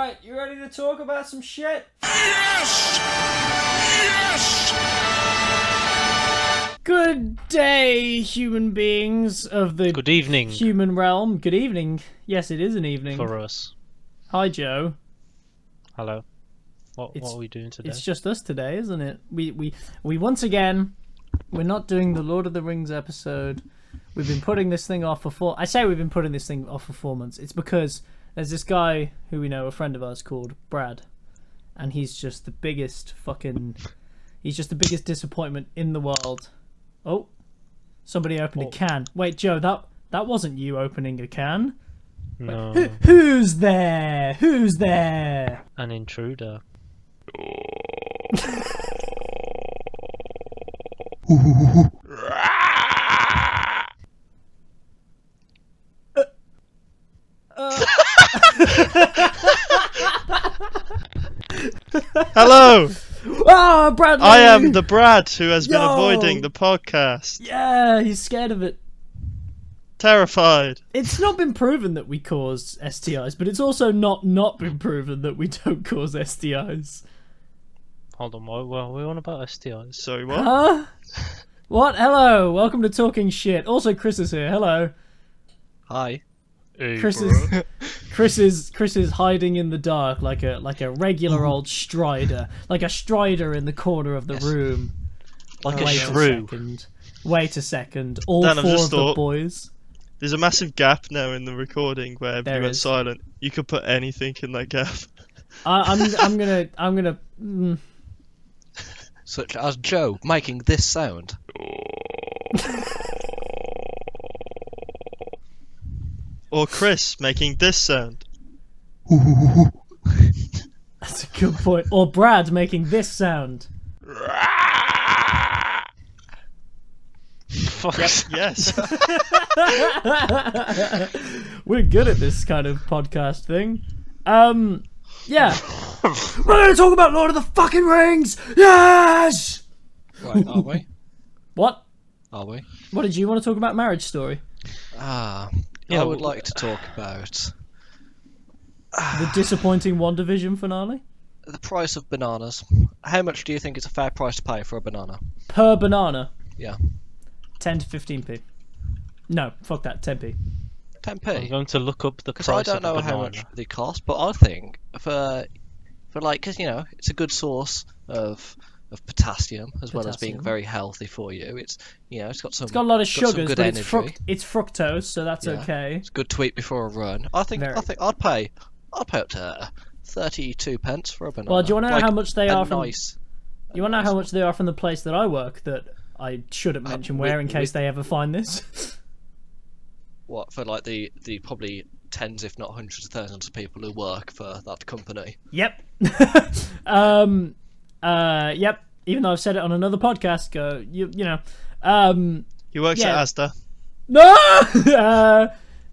Alright, you ready to talk about some shit? Yes! Yes! Good day, human beings of the Good evening human realm. Good evening. Yes, it is an evening. for us. Hi, Joe. Hello. What are we doing today? It's just us today, isn't it? We once again, we're not doing the Lord of the Rings episode. We've been putting this thing off for I say we've been putting this thing off for 4 months. It's because there's this guy who we know, a friend of ours called Brad, and he's just the biggest disappointment in the world. Oh, somebody opened a can. Wait, Joe, that wasn't you opening a can. No. Who's there? Who's there? An intruder. Hello! Ah, Bradley! I am the Brad who has been avoiding the podcast. Yeah, he's scared of it. Terrified. It's not been proven that we cause STIs, but it's also not been proven that we don't cause STIs. Hold on, what are we on about STIs? Sorry, what? Huh? What? Hello, welcome to Talking Shit. Also, Chris is here. Hello. Hi. Hey, Chris is hiding in the dark like a regular old Strider, like a Strider in the corner of the room. Like a Wait shrew. Wait a second. All Dan, I've four just of the thought- boys. There's a massive gap now in the recording where There everyone went is. silent. You could put anything in that gap. I'm gonna. Such as Joe making this sound. Or Chris making this sound. That's a good point. Or Brad making this sound. Fuck. Yes. We're good at this kind of podcast thing. Yeah. We're gonna talk about Lord of the fucking Rings. Yes. Right, are we? What? Are we? What did you want to talk about? Marriage Story. Ah, Yeah, I would well, like to talk about The disappointing WandaVision finale. the price of bananas. How much do you think is a fair price to pay for a banana? Per banana. Yeah. 10 to 15p. No, fuck that. 10p. I'm 10p. going to look up the Because price I don't of know a how banana. much they cost, but I think for like, because it's a good source of potassium as well as being Potassium. very healthy for you. It's it's got some. It's got a lot of some sugars, good but energy. it's fructose, so that's Yeah. okay. It's a good to eat before a run. I think Very. I'd pay up to 32 pence for a banana. Well, do you want to know Like, how much they a are from? nice. You want to know how much they are from the place that I work? That I shouldn't mention where in case they ever find this. What, for like the probably tens, if not hundreds of thousands of people who work for that company? Yep. Yep. Even though I've said it on another podcast, He works Yeah. at Asda. No.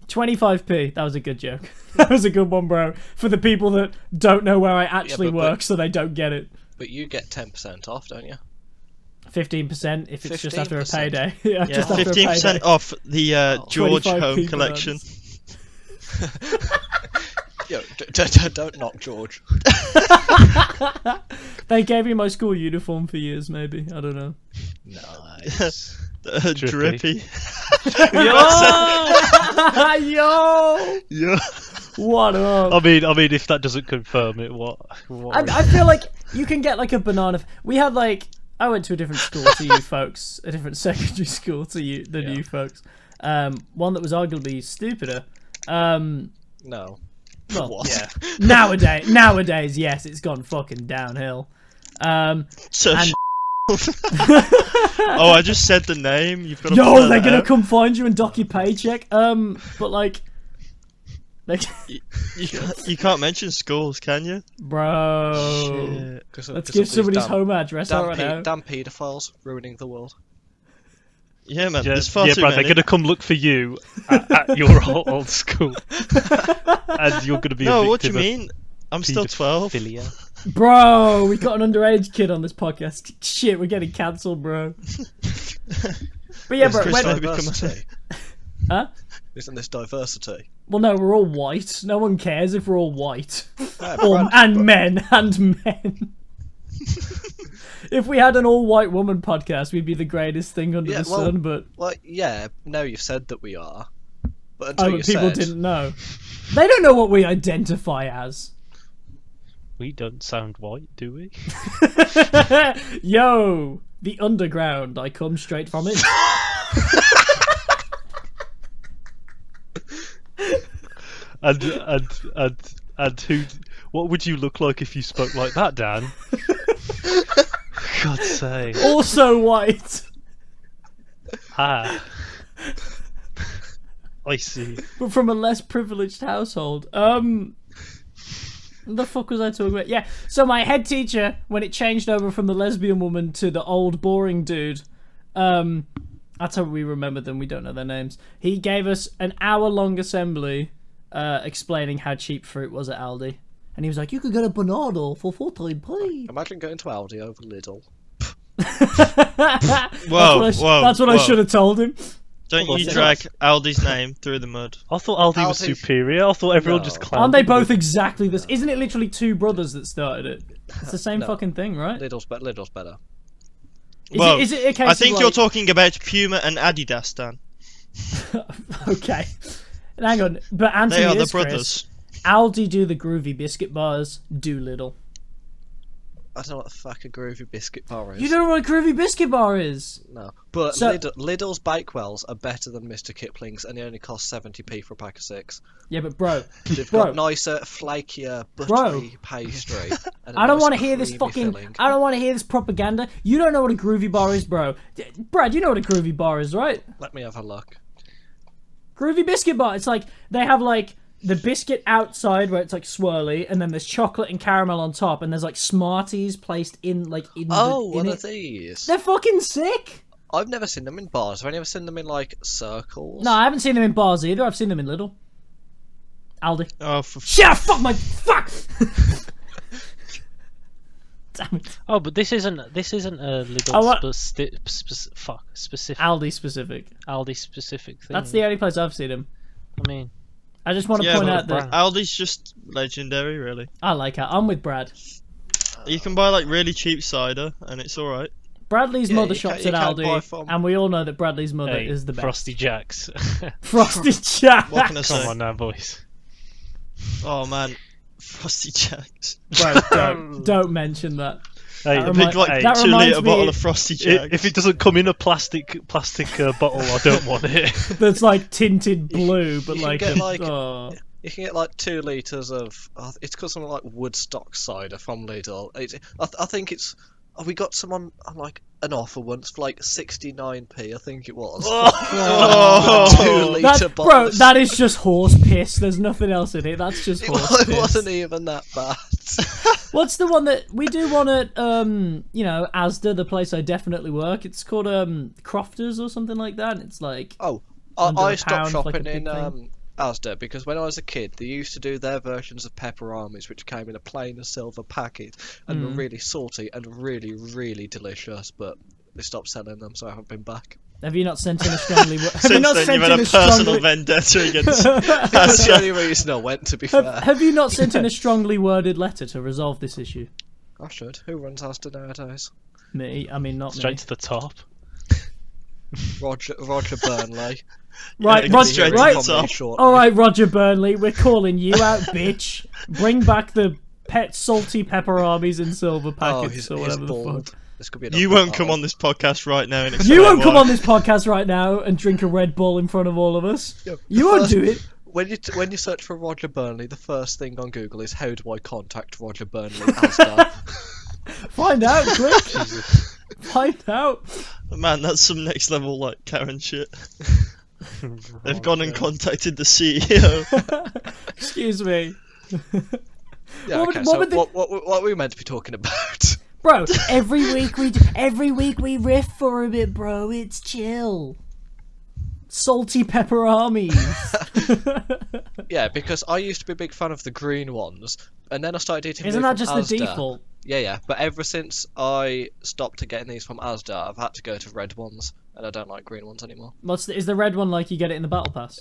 25p. That was a good joke. That was a good one, bro. For the people that don't know where I actually but- work, so they don't get it. But you get 10% off, don't you? 15% if it's just after a 15%. payday. Yeah, Yeah, just after a 15% payday. off the George 25p Home bananas. Collection. Yo, don't knock George. They gave me my school uniform for years, maybe. I don't know. Nice. Drippy. Yo! Yeah. What up? I mean, if that doesn't confirm it, what? I feel like you can get like a banana. We had like I went to a different school to you folks, a different secondary school to you than you folks. One that was arguably stupider. No. Well, What? yeah. Nowadays, yes, it's gone fucking downhill. So And- oh, I just said the name. You've got to Yo, blur they're that gonna out. come find you and dock your paycheck. But like, You can't mention schools, can you? bro. Shit. Let's give somebody's home address right now. Damn paedophiles ruining the world. Yeah, man. Yeah, There's far too Brad, they're many. gonna come look for you at your old school, and you're gonna be. No, a what do you victim mean? I'm still of 12. paedophilia. Bro, we got an underage kid on this podcast. Shit, we're getting cancelled, bro. But yeah, bro. Chris When, might become a- Diversity. huh? Isn't this diversity? Well, no, we're all white. No one cares if we're all white. Brad, And men. If we had an all-white woman podcast, we'd be the greatest thing under the sun, but... Well, yeah, no, you've said that we are. But Oh, until but people said... didn't know. They don't know what we identify as. We don't sound white, do we? Yo! The underground. I come straight from it. And who? What would you look like if you spoke like that, Dan? God's sake. Also white. Ah. I see. But from a less privileged household. The fuck was I talking about? Yeah, so my head teacher, when it changed over from the lesbian woman to the old boring dude, that's how we remember them, we don't know their names. He gave us an hour-long assembly explaining how cheap fruit was at Aldi. And he was like, you could get a banana for 14p. Imagine going to Aldi over Lidl. That's what I should have told him. Don't you drag Aldi's name through the mud. I thought Aldi was superior. I thought everyone just clowned. Aren't they both exactly this? Isn't it literally two brothers that started it? It's the same fucking thing, right? Lidl's better. Is it a case I think of, you're like... talking about Puma and Adidas, Dan. Okay. Hang on, but Anthony They are the is, Chris, brothers. Aldi do the groovy biscuit bars, do Lidl. I don't know what the fuck a groovy biscuit bar is. You don't know what a groovy biscuit bar is? No. But So- Lidl's Bakewells are better than Mr. Kipling's, and they only cost 70p for a pack of 6. Yeah, but bro, They've got nicer, flakier, buttery pastry. And I don't want want to hear this fucking... I don't want to hear this propaganda. You don't know what a groovy bar is, bro. Brad, you know what a groovy bar is, right? Let me have a look. Groovy biscuit bar. It's like, they have like... the biscuit outside where it's like swirly, and then there's chocolate and caramel on top, and there's like Smarties placed in like in One it. of these. They're fucking sick. I've never seen them in bars. I've only ever seen them in like circles. No, I haven't seen them in bars either. I've seen them in Lidl. Aldi. Oh, Shut fuck my fuck. Damn it. Oh, but this isn't a Lidl specific. Aldi specific. Aldi specific thing. That's the only place I've seen them. I mean, I just want to point out that Aldi's just legendary, really. I like it. I'm with Brad. You can buy like really cheap cider, and it's all right. Bradley's mother you shops can't at buy Aldi, from- and we all know that Bradley's mother hey, is the best. Frosty Jacks. Frosty Jack. What can I say? Come on now, boys. Oh man, Frosty Jacks. Bro, don't mention that. Hey, That A big like that 2 reminds litre me- bottle of Frosty Jacks. if it doesn't come in a plastic bottle, I don't want it. That's like tinted blue, but you can like, get, like- oh. You can get like 2 litres of. It's called something like Woodstock cider from Lidl. I think it's. Oh, we got some on like an offer once for like 69p. I think it was. Oh. 2 litre bottle. Bro, that is just horse piss. There's nothing else in it. That's just horse It piss. wasn't even that bad. What's the one that we do one at? You know, Asda, the place I definitely work. It's called Crofters or something like that. And it's like Oh, under I a stopped pound, like a shopping big in thing. Asda because when I was a kid, they used to do their versions of pepperonis, which came in a plain silver packet and were really salty and really, really delicious. But they stopped selling them, so I haven't been back. Have you not sent in a strongly? Have you Since not then, sent you've had in a a personal strongly? vendetta against That's the Asda. only reason I went. To be fair, Have you not sent in a strongly worded letter to resolve this issue? I should. Who runs Asda nowadays? Me, I mean not Straight me. to the top. Roger Burnley. Right, Yeah, Roger. straight to Right. the top. Shortly. All right, Roger Burnley, we're calling you out, bitch. Bring back the salty pepperonis in silver Oh, packets he's or whatever the bald. fuck. This could be You won't come on this podcast right now and You explain won't come why. on this podcast right now and drink a Red Bull in front of all of us. Yeah, You the won't first- do it. When you search for Roger Burnley, the first thing on Google is how do I contact Roger Burnley Asda? Find out, quick. Find out. Man, that's some next level like Karen shit. They've gone and contacted the CEO. Excuse me. Yeah, What would- okay, what so would the- what are we meant to be talking about? Bro, every week we riff for a bit, bro. It's chill. Salty pepperonis. Yeah, because I used to be a big fan of the green ones, and then I started eating. Isn't them that from just the Asda. default? Yeah, but ever since I stopped getting these from Asda, I've had to go to red ones, and I don't like green ones anymore. Is the red one like you get it in the battle pass?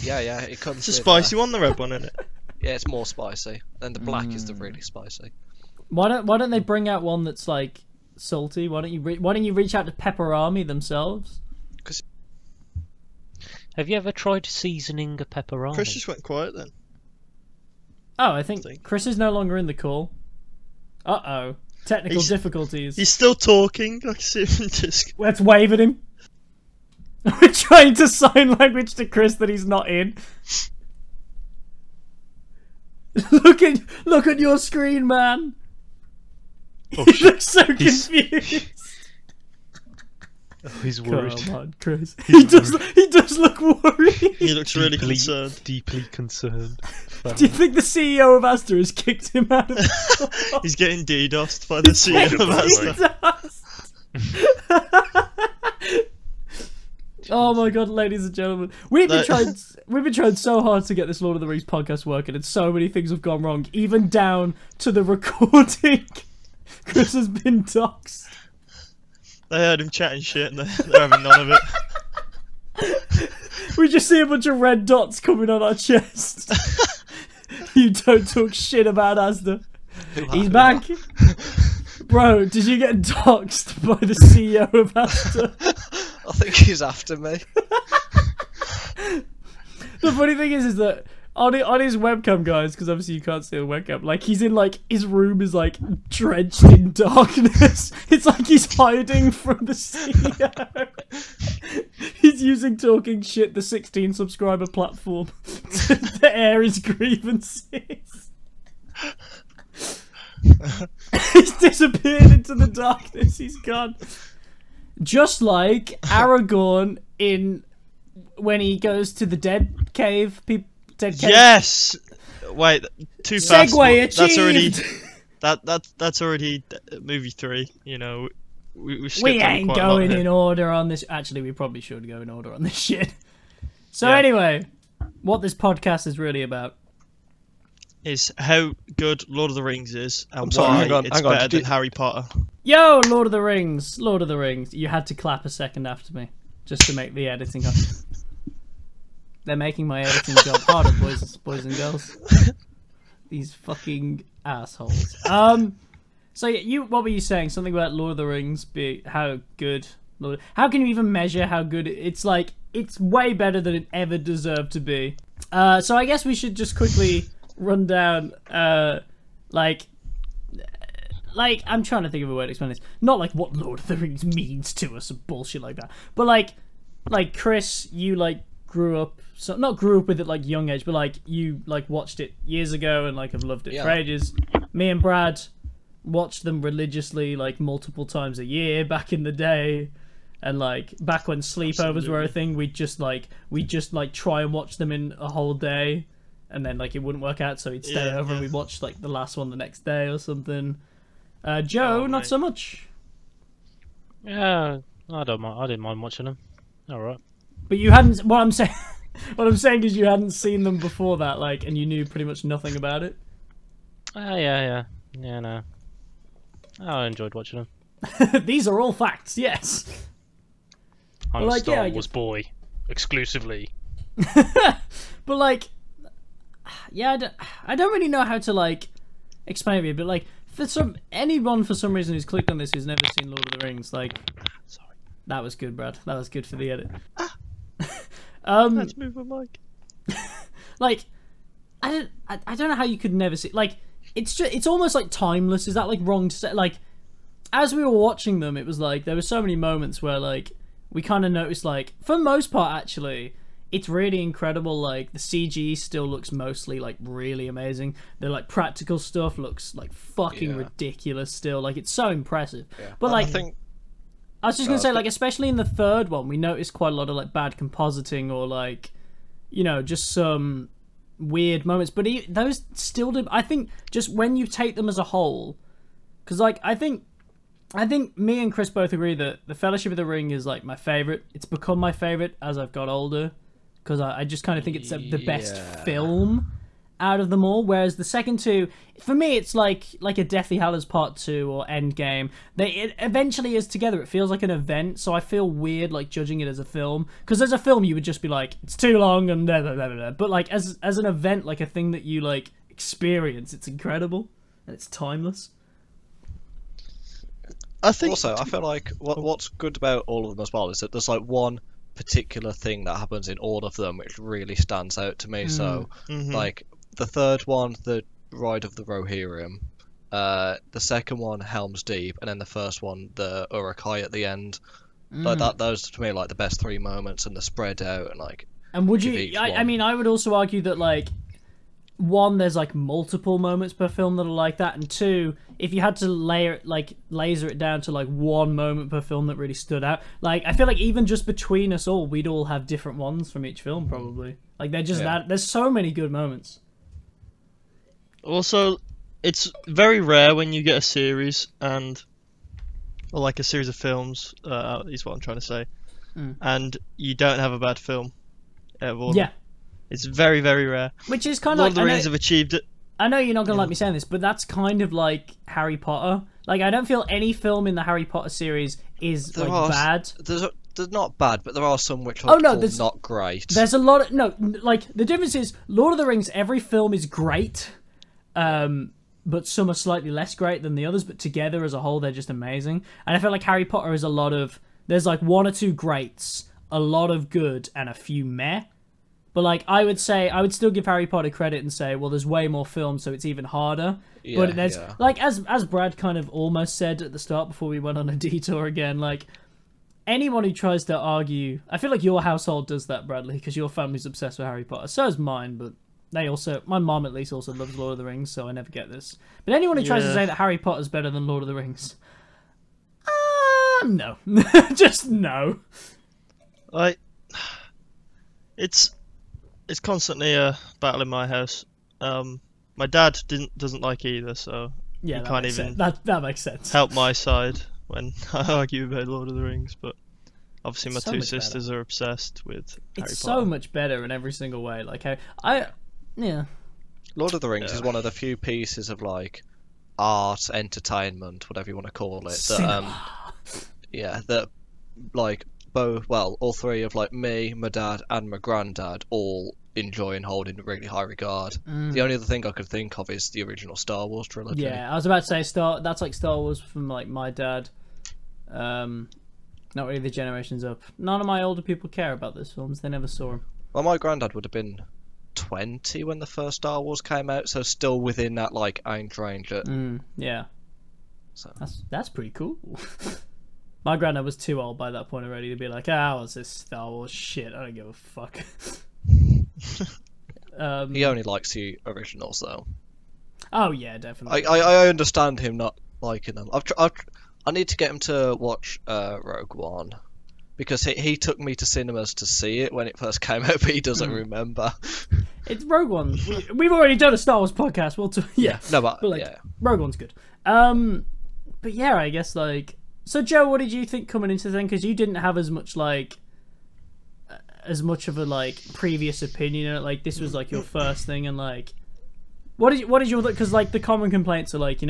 Yeah, it comes. It's a with, spicy one, the red one, isn't it? Yeah, it's more spicy, and the black is the really spicy. Why don't they bring out one that's like salty? Why don't you reach out to Pepperami themselves? Have you ever tried seasoning a pepperoni? Chris just went quiet then. Oh, I think Chris is no longer in the call. Technical difficulties. He's still talking. I see him just. Let's wave at him. We're trying to sign language to Chris that he's not in. Look at your screen, man. Oh, He looks so confused. Oh, he's worried. Come on, Chris. He does look worried. He looks really concerned. Deeply concerned. Do you think the CEO of Asta has kicked him out of the He's getting DDoSed by the CEO of Asta. Oh my god, ladies and gentlemen. We've been trying so hard to get this Lord of the Rings podcast working, and so many things have gone wrong, even down to the recording. Chris has been doxxed. They heard him chatting shit and they're having none of it. We just see a bunch of red dots coming on our chest. You don't talk shit about Asda. He's back. Bro, did you get doxxed by the CEO of Asda? I think he's after me. The funny thing is that on his webcam, guys, because obviously you can't see the webcam, like he's in like his room is like drenched in darkness. It's like he's hiding from the CEO. He's using Talking Shit, the 16 subscriber platform, to air his grievances. He's disappeared into the darkness. He's gone. Just like Aragorn in when he goes to the dead cave. Dead cave. Yes. Wait, too fast. Segue achieved. That's already movie 3. You know, we ain't going in order on this. Actually, we probably should go in order on this shit. So Yeah. anyway, what this podcast is really about is how good Lord of the Rings is and I'm sorry, why hang on, it's better than Harry Potter. Yo, Lord of the Rings. You had to clap a second after me just to make the editing up. They're making my editing job harder, boys and girls. These fucking assholes. So what were you saying? Something about Lord of the Rings how good? How can you even measure how good it's like? It's way better than it ever deserved to be. So I guess we should just quickly run down, like I'm trying to think of a way to explain this. Not like what Lord of the Rings means to us and bullshit like that, but like Chris, you like grew up, so not grew up with it like young age, but like you like watched it years ago and like have loved it for ages. Me and Brad watched them religiously like multiple times a year back in the day, and like back when sleepovers were a thing, we'd just try and watch them in a whole day, and then like it wouldn't work out, so we'd stay over and we'd watch like the last one the next day or something. Joe, not so much. Yeah, I didn't mind watching them. All right. But you hadn't. What I'm saying is you hadn't seen them before that, like, and you knew pretty much nothing about it. Yeah, no. I enjoyed watching them. These are all facts, yes. I'm a Star Wars boy, exclusively. But like, yeah, I don't really know how to like explain it, but like for some reason who's clicked on this who's never seen Lord of the Rings, like, Sorry. That was good, Brad. That was good for the edit. Let's move the mic. Like, I don't know how you could never see. Like, it's almost like timeless. Is that like wrong to say? Like, as we were watching them, it was like there were so many moments where like we kind of noticed, like, for the most part actually, it's really incredible. Like the CG still looks mostly like really amazing. The like practical stuff looks like fucking ridiculous still. Like it's so impressive. Yeah. But like, I was just gonna say, like, especially in the third one, we noticed quite a lot of like bad compositing or like, you know, just some weird moments. But those still did. I think just when you take them as a whole, because like I think me and Chris both agree that the Fellowship of the Ring is like my favorite. It's become my favorite as I've got older, because I just kind of think it's the best film. out of them all, whereas the second two, for me, it's like a Deathly Hallows Part 2 or Endgame. It eventually is together. It feels like an event, so I feel weird like judging it as a film, because as a film you would just be like, it's too long and blah, blah, blah, blah. But like as an event, like a thing that you like experience, it's incredible and it's timeless. I think Also, I feel like what's good about all of them as well is that there's like one particular thing that happens in all of them which really stands out to me. So, like the third one, the Ride of the Rohirrim, the second one, Helm's Deep, and then the first one, the Uruk-hai at the end. Like that, those to me are like the best three moments, and they're spread out and like. And would you? I mean, I would also argue that like. One, there's like multiple moments per film that are like that, and two, if you had to laser it down to like one moment per film that really stood out, like I feel like even just between us all, we'd all have different ones from each film probably. Like they're just that. There's so many good moments. also, it's very rare when you get a series or like a series of films. Is what I'm trying to say, and you don't have a bad film. Yeah. It's very, very rare. Which is kind of Lord of the Rings have achieved it. I know you're not going to like me saying this, but that's kind of like Harry Potter. Like, I don't feel any film in the Harry Potter series is bad. They're not bad, but there are some which are not great. There's a lot of... like, the difference is, Lord of the Rings, every film is great, but some are slightly less great than the others, but together as a whole, they're just amazing. And I feel like Harry Potter is a lot of... There's like one or two greats, a lot of good, and a few meh. But like I would still give Harry Potter credit and say, well, there's way more films, so it's even harder. Yeah, but there's like as Brad kind of almost said at the start before we went on a detour again, like anyone who tries to argue, I feel like your household does that, Bradley, because your family's obsessed with Harry Potter. So is mine, but my mom at least also loves Lord of the Rings, so I never get this. But anyone who tries to say that Harry Potter's better than Lord of the Rings, no, just no. It's constantly a battle in my house. My dad doesn't like either, so yeah, you can't even that makes sense. help my side when I argue about Lord of the Rings. But obviously, my two sisters are obsessed with Harry Potter. It's so much better in every single way. Like Lord of the Rings is one of the few pieces of like art, entertainment, whatever you want to call it. That like. All three of like me, my dad, and my granddad all enjoy and hold in really high regard. The only other thing I could think of is the original Star Wars trilogy. Yeah, I was about to say that's like Star Wars from like my dad. Not really the generations up. None of my older people care about those films. They never saw them. Well, my granddad would have been 20 when the first Star Wars came out, so still within that like age range. Yeah. So that's pretty cool. My granddad was too old by that point already to be like, what's this Star Wars shit? I don't give a fuck. He only likes the originals, though. Oh, yeah, definitely. I understand him not liking them. I need to get him to watch Rogue One, because he took me to cinemas to see it when it first came out, but he doesn't remember. It's Rogue One. We've already done a Star Wars podcast. No, but Rogue One's good. But yeah, I guess like... So, Joe, what did you think coming into the thing? Because you didn't have as much of a like previous opinion. Like this was like your first thing, and like, what did you? Because like the common complaints are like,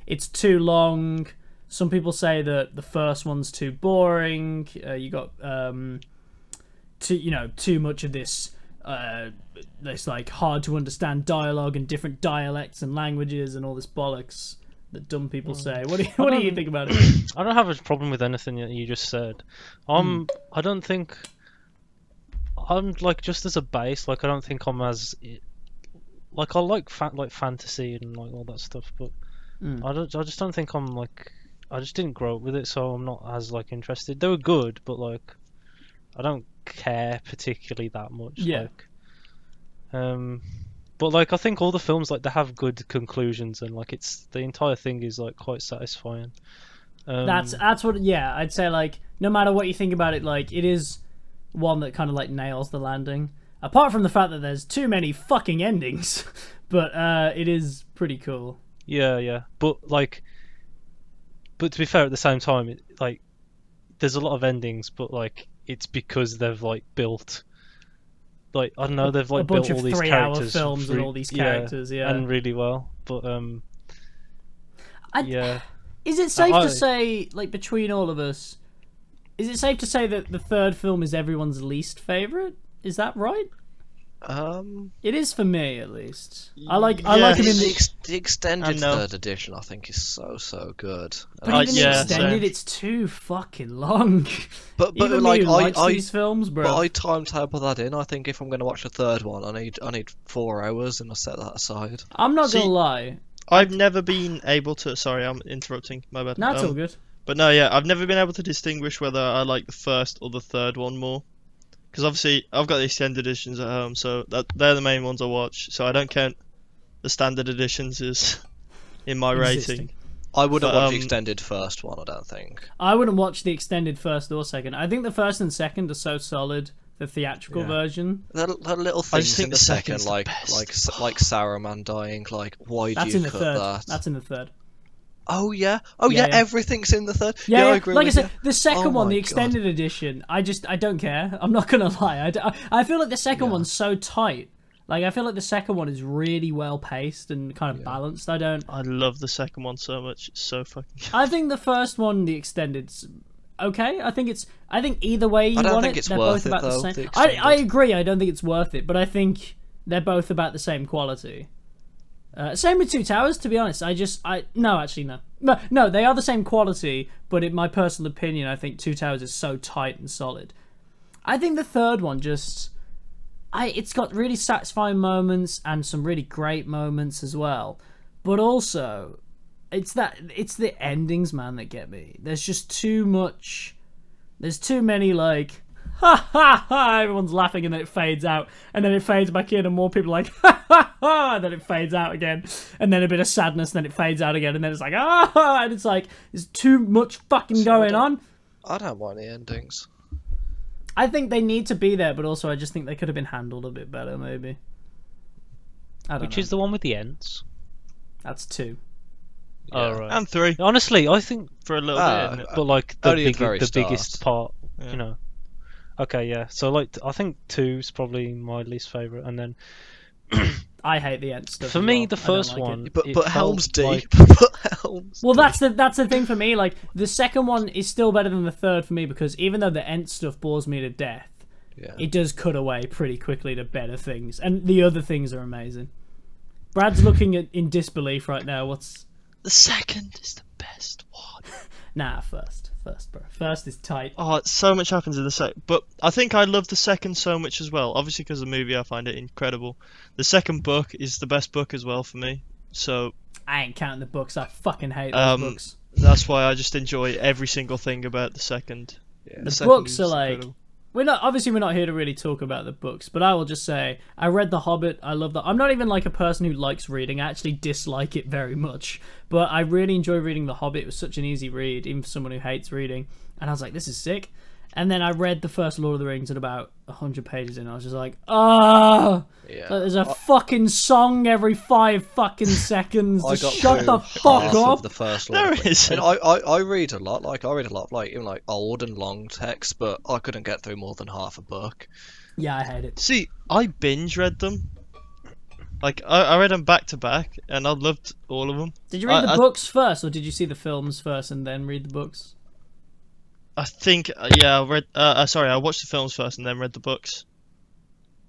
it's too long. Some people say that the first one's too boring. You got too much of this like hard to understand dialogue and different dialects and languages and all this bollocks that dumb people say. What do you think about it? I don't have a problem with anything that you just said. I don't think I'm like, just as a base, like I don't think I'm as like I like fantasy and like all that stuff, but I just don't think I'm like, I just didn't grow up with it, so I'm not as like interested. They were good, but like I don't care particularly that much. Yeah. But like I think all the films, like they have good conclusions, and like the entire thing is like quite satisfying. That's what I'd say, like no matter what you think about it, like it is one that kind of like nails the landing. Apart from the fact that there's too many fucking endings, but it is pretty cool. Yeah. But to be fair, at the same time, there's a lot of endings, but like it's because they've like built like I don't know, they've like a bunch built all of these 3-hour characters films and all these characters, yeah. and really well. But yeah. Is it safe to say, like, between all of us, is it safe to say that the third film is everyone's least favorite? Is that right? It is for me, at least. I like him in the extended third edition. I think is so good. But even the extended, it's too fucking long. But even like me who likes these films, bro. But I timetable that in. I think if I'm going to watch the third one, I need 4 hours, and I set that aside. I'm not gonna lie. I've never been able to. Sorry, I'm interrupting. My bad. That's all good. But no, yeah, I've never been able to distinguish whether I like the first or the third one more. Because obviously, I've got the extended editions at home, so they're the main ones I watch. So I don't count the standard editions as in my rating. I wouldn't watch the extended first one, I don't think. I wouldn't watch the extended first or second. I think the first and second are so solid. The theatrical version. The little things in the second, like Saruman dying. Like, why do you cut that? That's in the third. Oh yeah, everything's in the third. Yeah, I agree. Like I said, the second one, the extended edition, I don't care. I'm not gonna lie. I feel like the second one's so tight. Like, I feel like the second one is really well paced and kind of balanced. I love the second one so much. It's so fucking. I think the first one, the extended's okay. I think either way you want it, they're both about the same. I agree. I don't think it's worth it, but I think they're both about the same quality. Same with Two Towers, to be honest. No, they are the same quality, but in my personal opinion, I think Two Towers is so tight and solid. I think the third one it's got really satisfying moments and some really great moments as well. But also, it's the endings, man, that get me. There's just too much. There's too many, like, ha ha ha, everyone's laughing and then it fades out, and then it fades back in and more people are like ha ha ha, and then it fades out again, and then a bit of sadness, and then it fades out again, and then it's like ah, and it's like there's too much fucking going on. I don't mind the endings. I think they need to be there, but also I just think they could have been handled a bit better, maybe. Which is the one with the ends? That's 2. Yeah. Oh, right. And 3. Honestly, I think for a little bit, isn't it? But like the biggest part, you know. Okay, yeah. So like, I think 2's probably my least favorite, and then I hate the end stuff. For me, the first one, but Helm's Deep. Well, that's the thing for me. Like, the second one is still better than the third for me, because even though the Ent stuff bores me to death, it does cut away pretty quickly to better things, and the other things are amazing. Brad's looking in disbelief right now. What's the second is the best one? Nah, first, bro. First is tight. Oh, so much happens in the second, but I think I love the second so much as well. Obviously, because of the movie, I find it incredible. The second book is the best book as well for me. So I ain't counting the books. I fucking hate those books. That's why I just enjoy every single thing about the second. Yeah, the books are like incredible. We're not here to really talk about the books, but I will just say I read The Hobbit. I love that. I'm not even like a person who likes reading. I actually dislike it very much, but I really enjoy reading The Hobbit. It was such an easy read, even for someone who hates reading. And I was like, this is sick. And then I read the first Lord of the Rings at about 100 pages in. I was just like, like, there's a fucking song every 5 fucking seconds. Just shut the fuck up. The first Lord of the Rings. And I read a lot. Like, I read a lot of, like, even like old and long text, but I couldn't get through more than half a book. Yeah, I hate it. See, I binge read them. Like, I read them back to back, and I loved all of them. Did you read the books first, or did you see the films first and then read the books? I think, I read. I watched the films first and then read the books.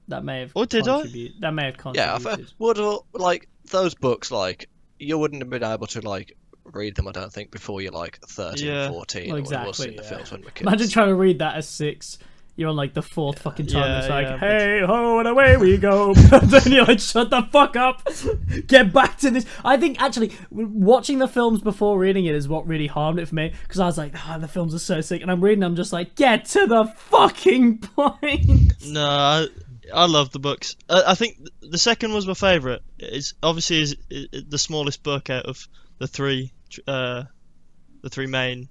That may have. Or did I? That may have contributed. Yeah, like those books, like you wouldn't have been able to like read them. I don't think before you're like 13, 14. Well, exactly. The films when we were kids. Imagine trying to read that as 6. You're on like the 4th fucking time. It's like, hey ho, and away we go. Then you're like, shut the fuck up. Get back to this. I think actually watching the films before reading it is what really harmed it for me, because I was like, the films are so sick, and I'm reading. I'm just like, get to the fucking point. No, I love the books. I think the second was my favourite. It's obviously is the smallest book out of the 3 main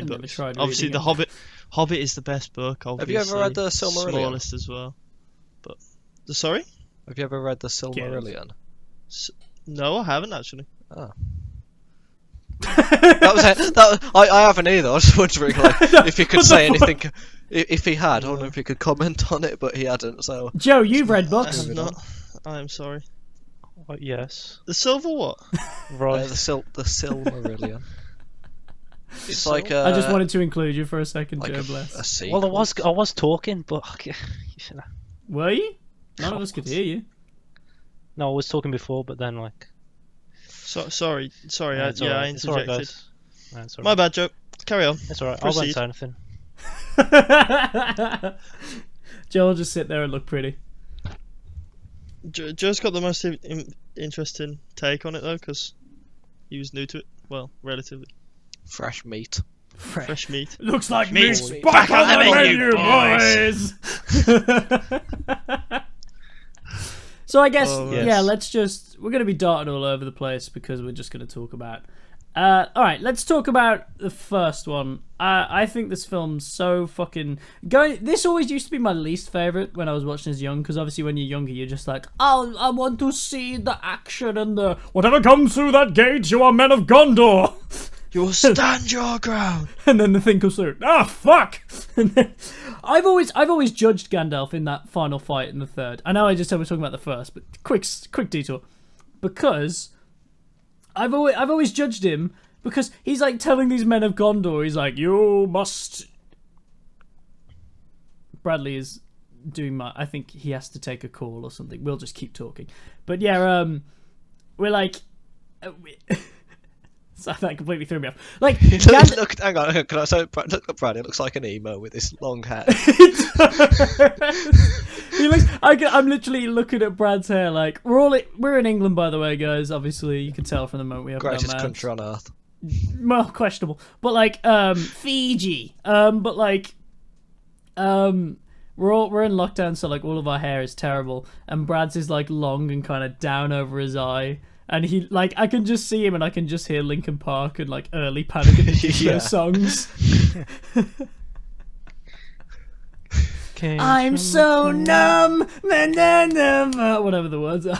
books. Obviously, The Hobbit is the best book. Obviously. Have you ever read the Silmarillion? Smallest as well. But sorry? Have you ever read the Silmarillion? No, I haven't actually. Oh. I haven't either. I was wondering like, if you could say anything. If he had, I don't know if he could comment on it, but he hadn't. So Joe, you've read I books. have not. I am sorry. Yes. The silver what? Right. the Silmarillion. It's like I just wanted to include you for a second, like Joe. a Bless. sequel. Well, I was talking, but you know. Were you? None of us could hear you. No, I was talking before, but then like. Sorry. It's I alright, interjected. it's alright, guys. No, it's My alright. bad, Joe. Carry on. It's alright. I won't Proceed. say anything. Joe will just sit there and look pretty. Joe's got the most interesting take on it though, because he was new to it. Well, relatively. Fresh meat. Fresh meat. Looks like Meat's meat's back back on on the the menu, boys. So I guess Oh, yeah, we're gonna be darting all over the place because we're just gonna talk about. All right, let's talk about the first one. I think this film's so fucking This always used to be my least favorite when I was watching as young, because obviously when you're younger, you're just like, oh, I want to see the action and the whatever comes through that gate. You are men of Gondor. You will stand your ground. And then the thing comes through. Ah, fuck! And then, I've always judged Gandalf in that final fight in the third. I know I just said we're talking about the first, but quick detour, because I've always judged him because he's like telling these men of Gondor. He's like, you must. Bradley is doing I think he has to take a call or something. We'll just keep talking. But yeah, we're like. So that completely threw me off. Like, Look, hang on, can I say, look at Brad, it looks like an emo with his long hair. He looks. I'm literally looking at Brad's hair. Like, we're in England, by the way, guys. Obviously, you can tell from the moment we have Greatest country on earth. Well, questionable, but like Fiji. But like we're in lockdown, so like all of our hair is terrible, and Brad's is like long and kind of down over his eye. And he, like, I can just see him and I can just hear Linkin Park and, like, early Panic at the Disco Yeah. songs. I'm so numb, whatever the words are.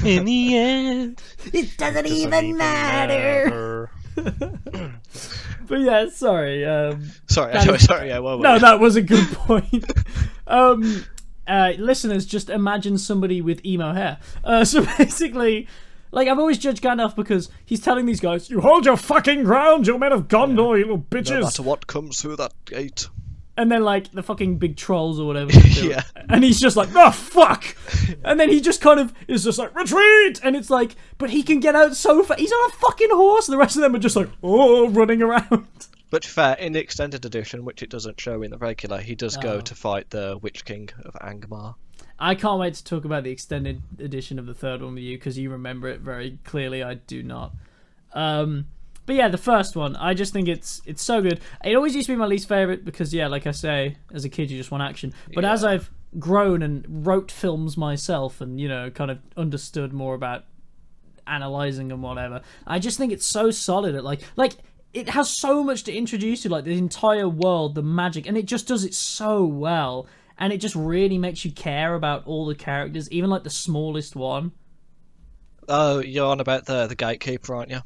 In the end, It doesn't even matter. But yeah, sorry. Sorry, That is- sorry, yeah, well, No, that was a good point. Listeners, just imagine somebody with emo hair. So basically, like, I've always judged Gandalf because he's telling these guys, you hold your fucking ground, you men of Gondor, you little no bitches. matter what comes through that gate. And then, like, the fucking big trolls or whatever. They do. Yeah. And he's just like, oh, fuck! And then he just kind of is just like, retreat! And it's like, but he can get out so fast. He's on a fucking horse, and the rest of them are just like, oh, running around. But to be fair, in the extended edition, which it doesn't show in the regular, he does Oh. go to fight the Witch King of Angmar. I can't wait to talk about the extended edition of the third one with you, because you remember it very clearly. I do not. But yeah, the first one, I just think it's so good. It always used to be my least favourite because, yeah, like I say, as a kid you just want action. But as I've grown and wrote films myself and, you know, kind of understood more about analysing and whatever, I just think it's so solid at, like it has so much to introduce you, like the entire world, the magic, and it just does it so well. And it just really makes you care about all the characters, even like the smallest one. Oh, you're on about the gatekeeper, aren't you?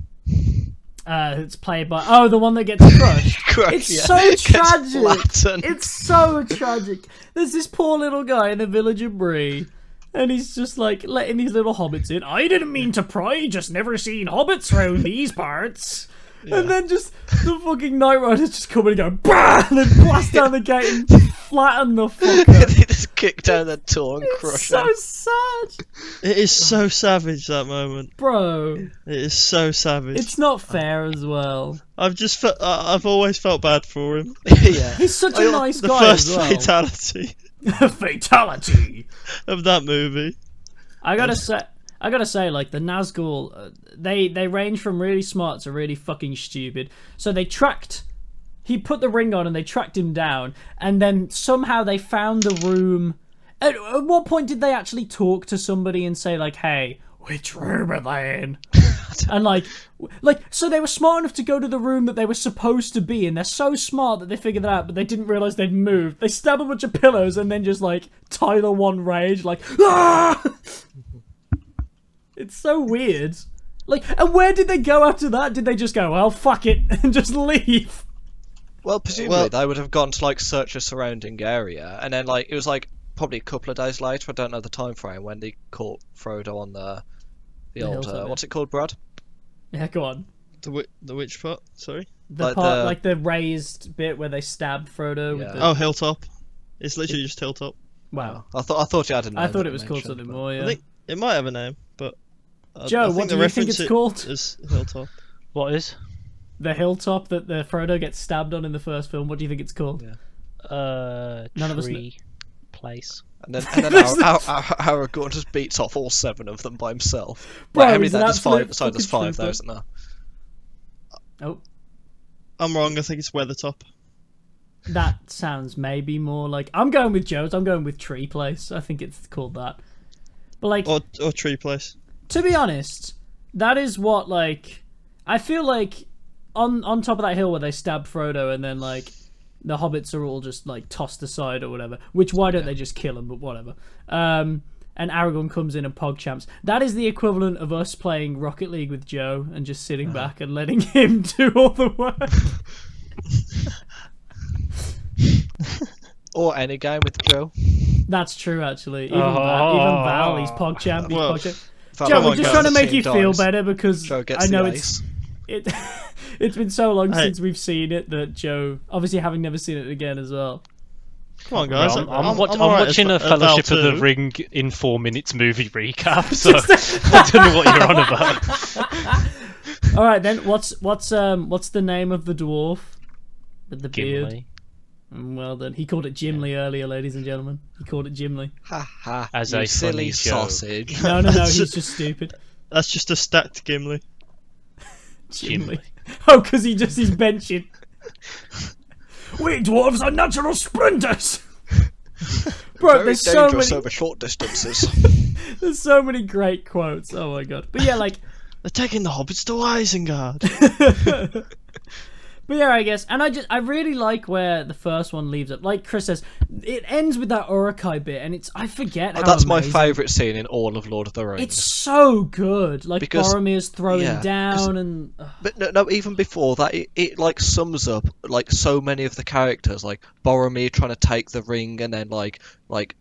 It's played by the one that gets crushed. Correct, It's yeah. so Gets tragic. flattened. It's so tragic. There's this poor little guy in the village of Bree, and he's just like letting these little hobbits in. I didn't mean to pry, just never seen hobbits round these parts. And then just the fucking Night Riders just come in and go, bah! And then blast down the gate and flatten the fucker. They just kick down the door and It's crush so him. It sad. is so savage, that moment. Bro, It is so savage. it's not fair as well. I've always felt bad for him. Yeah. He's such a nice The guy first as well. fatality Fatality. of that movie. I gotta say, like the Nazgul, they range from really smart to really fucking stupid. So he put the ring on and they tracked him down, and then somehow they found the room. At what point did they actually talk to somebody and say like, "Hey, which room are they in?" And like, so they were smart enough to go to the room that they were supposed to be in. They're so smart that they figured that out, but they didn't realize they'd moved. They stab a bunch of pillows and then just like Tyler One rage, like, ah! It's so weird. Like, and where did they go after that? Did they just go, well, fuck it, and just leave? Well, presumably Well- they would have gone to like search a surrounding area, and then like it was like probably a couple of days later. I don't know the time frame when they caught Frodo on the old hilltop, yeah. what's it called, Brad? Yeah, go on. The which part? Sorry. The Like part, the- like the raised bit where they stab Frodo with Yeah. the... Oh, Hilltop. It's literally just Hilltop. Wow. I thought you had a name. I thought that it was you called mentioned, something but- more, yeah. I think it might have a name, but Joe, I what think do the you think reference it's called? is Hilltop. What is? The hilltop that the Frodo gets stabbed on in the first film. What do you think it's called? Yeah. None of us Tree place. And then Aragorn just beats off all 7 of them by himself. Bro, Wait, how many he's there? an There's 5. absolute Sorry, there's fucking 5 there, trooper. isn't there? Oh, I'm wrong. I think it's Weathertop. that sounds maybe more like... I'm going with Joe's. I'm going with Tree Place. I think it's called that. But like, Or Tree Place. to be honest, that is what, like... I feel like on top of that hill where they stab Frodo and then, like, the hobbits are all just, like, tossed aside or whatever. Which, why don't they just kill them? But whatever. And Aragorn comes in and pogchamps. That is the equivalent of us playing Rocket League with Joe and just sitting back and letting him do all the work. Or any game with Joe. That's true, actually. Even Oh. Val, he's pogchamp. He's Well, pogchamp. Val Joe, we're on, just guys. trying to make Team you feel dies. better because Joe gets I know the it's ace. it's been so long Hey. since we've seen it that Joe, obviously having never seen it again as well. Come on, guys. I'm alright watching a at Fellowship Val of the 2. Ring in 4 minutes movie recap, so I don't know what you're on about. All right, then what's the name of the dwarf with the beard? Gimli, Well done. He called it Gimli earlier, ladies and gentlemen. He called it Gimli. Ha ha. As you a silly funny joke. sausage. No, he's just stupid. That's just a stacked Gimli. Gimli. Gimli. Oh, because he's benching. We dwarves are natural sprinters. Bro, Very there's so dangerous many. over short distances. There's so many great quotes. Oh my god. But yeah, like. They're taking the hobbits to Isengard. But yeah, I guess, and I really like where the first one leaves it. Like Chris says, it ends with that Uruk-hai bit, and I forget how That's my amazing. favourite scene in all of Lord of the Rings. It's so good. Like Because- Boromir's throwing yeah, down, and But no, even before that, it like sums up like so many of the characters, like Boromir trying to take the ring and then like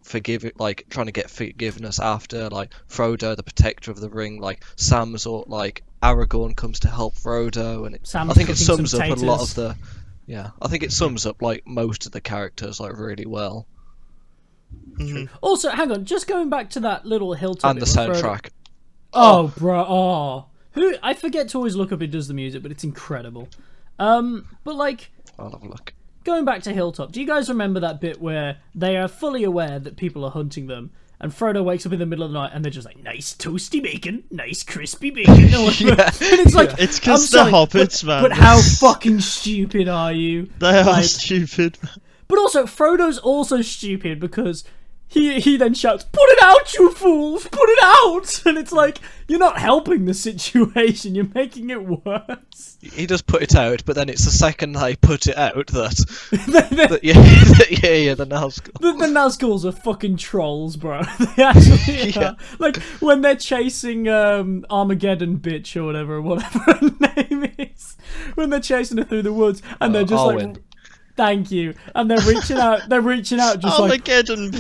forgive it, like trying to get forgiveness after, like Frodo, the protector of the ring, like Sam's or like Aragorn comes to help Frodo, and Sam's I think it cooking sums some up a lot taters. of the, I think it sums up like most of the characters like really well, Mhm. also, hang on, just going back to that little hilltop and the bit where Frodo- soundtrack. Oh, bro, who I forget to always look up who does the music, but it's incredible. But like. I'll have a look. Going back to Hilltop, do you guys remember that bit where they are fully aware that people are hunting them, and Frodo wakes up in the middle of the night and they're just like, nice toasty bacon, nice crispy bacon, or whatever. And it's like, It's I'm because they're sorry, hobbits, man. but how fucking stupid are you? They are like- stupid. But also, Frodo's also stupid because he then shouts, "Put it out, you fools! Put it out!" And it's like, you're not helping the situation, you're making it worse. He does put it out, but then it's the second they put it out that, the, the Nazgûl. the Nazgûls are fucking trolls, bro. They actually Yeah. are. Like, when they're chasing Armageddon bitch or whatever her name is. When they're chasing her through the woods and they're just Arwen. like... Thank you. And they're reaching out just like... Armageddon.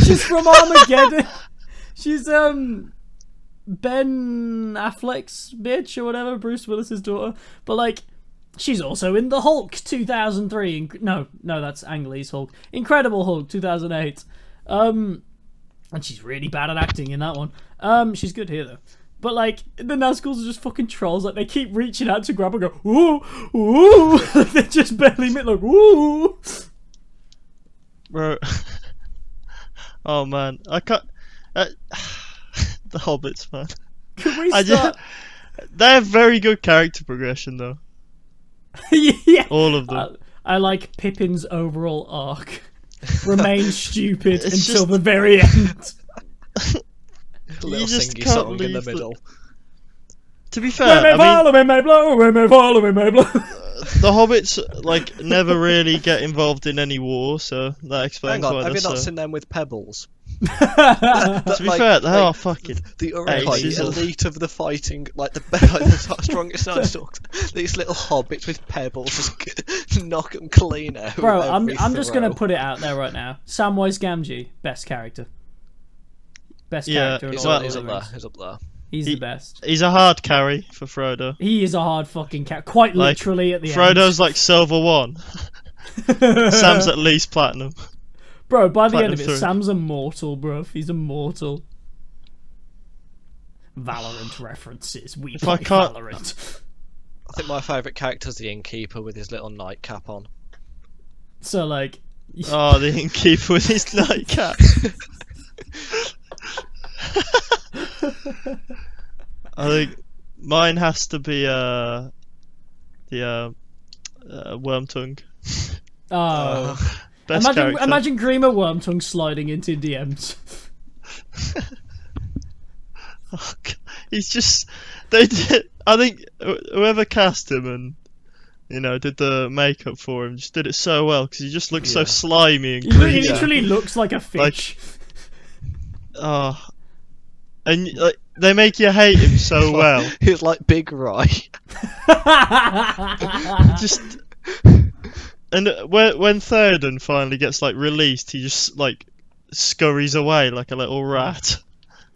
She's from Armageddon. She's Ben Affleck's bitch or whatever, Bruce Willis's daughter. But like, she's also in the Hulk 2003. No, that's Ang Lee's Hulk. Incredible Hulk 2008. And she's really bad at acting in that one. She's good here though. But like, the Nazgûls are just fucking trolls. Like, they keep reaching out to grab her and go, ooh, ooh. They just barely meet, like, ooh. Bro. Oh man, I can't. The hobbits, man. Can we I start? They have very good character progression though. Yeah. All of them. I like Pippin's overall arc. Remain stupid It's until just- the very end. The little just singy can't song in the leave the- middle. To be We fair, may I mean, follow, we may blow, we may follow, we may blow. the hobbits like never really get involved in any war, so that explains Hang on, why have they're you not so. seen them with Pebbles? To be fair, they are fucking. the aces. elite of the fighting, like the strongest dinosaurs. These little hobbits with pebbles just knock them clean out. Bro, with every I'm just gonna throw. put it out there right now. Samwise Gamgee, best character. Best Yeah, character in He's all up, of he's the up there. Rings. He's up there. He's the best. He's a hard carry for Frodo. He is a hard fucking cat. Quite Like, literally at the end. Frodo's like silver 1. Sam's at least platinum. Bro, by the end of it, Platinum 3. Sam's immortal, bro. He's immortal. Valorant references. We play I can't- Valorant. I think my favourite character is the innkeeper with his little nightcap on. So, like... Oh, the innkeeper with his nightcap. I think mine has to be the Wormtongue. Oh. Best character. Imagine Grima Wormtongue sliding into DMs. Oh, God. He's just they did. I think whoever cast him and did the makeup for him just did it so well because he just looks so slimy and He clean. literally looks like a fish. Oh, and like they make you hate him so well. He's like Big Rye. Just and when Theoden finally gets like released, he just like scurries away like a little rat.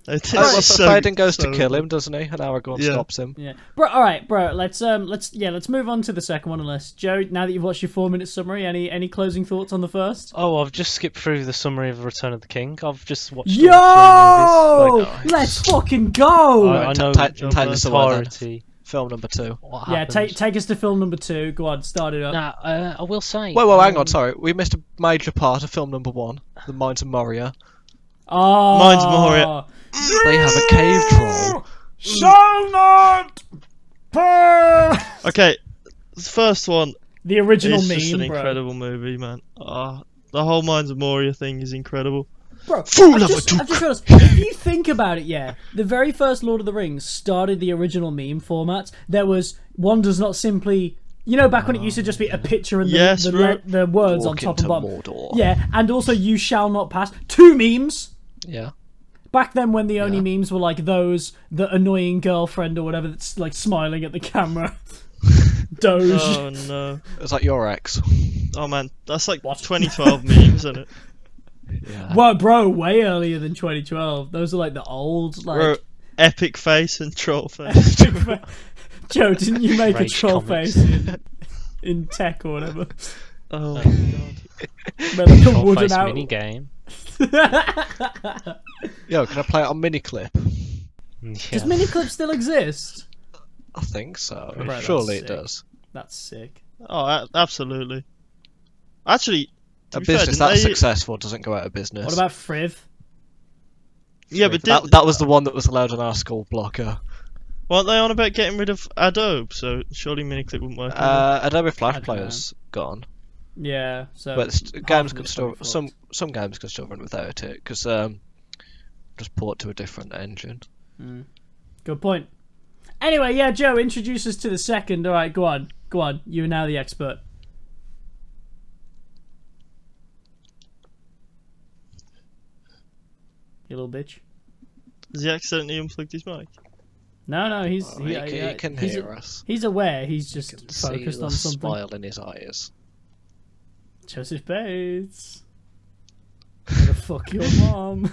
Theoden goes to kill him, doesn't he? And Aragorn stops him. Yeah, bro. All right, bro. Let's move on to the second one. Unless Joe, now that you've watched your 4-minute summary, any closing thoughts on the first? Oh, I've just skipped through the summary of Return of the King. I've just watched Yo, all 3 movies. let's fucking go! I know take the us away then. entirety. Film number 2. What Yeah, happened. take us to film number 2. Go on, start it up. Nah, I will say. Wait, hang on, sorry. We missed a major part of film number 1, The Mines of Moria. Oh, Mine's Moria. They have a cave troll. Shall not perish. Okay, the first one The original is meme, just an bro. incredible movie, man. The whole Mines of Moria thing is incredible. Bro, Fool I've of a just duke. realised, if you think about it, yeah, the very first Lord of the Rings started the original meme format. There was one does not simply, back when it used to just be a picture and Yes, bro. the words on Walk top into and bottom. Mordor. Yeah, and also you shall not pass. 2 memes. Yeah. Back then, when the only memes were like those, the annoying girlfriend or whatever that's like smiling at the camera. Doge. Oh no. It's like your ex. Oh man, that's like 2012 memes, isn't it? Yeah. Well, bro, way earlier than 2012. Those are like the old, like. Bro, epic face and troll face. Joe, didn't you make Rage a troll comics. face in tech or whatever? Oh my god. But like a Troll wooden face out. mini game. Yo, can I play it on miniclip? Does miniclip still exist? I think so. Right, that's Surely it sick. does. That's sick. Oh, absolutely. Actually, to A be fair, business didn't that's they- successful doesn't go out of business. What about Friv? Yeah, but that was the one that was allowed on our school blocker. weren't they on about getting rid of Adobe? So surely miniclip wouldn't work. anymore. Adobe I Flash don't Player's gone, Yeah, so. but half games of can it's still probably some games can still run without it because just port to a different engine. fucked. Good point. Anyway, yeah, Joe, introduce us to the second. All right, go on. Go on. You are now the expert. You little bitch. Has he accidentally unplugged his mic? No, he's He can he's, hear us. He's aware. He's You just can see focused the on something. smile in his eyes. Joseph Bates. Gonna fuck your mom.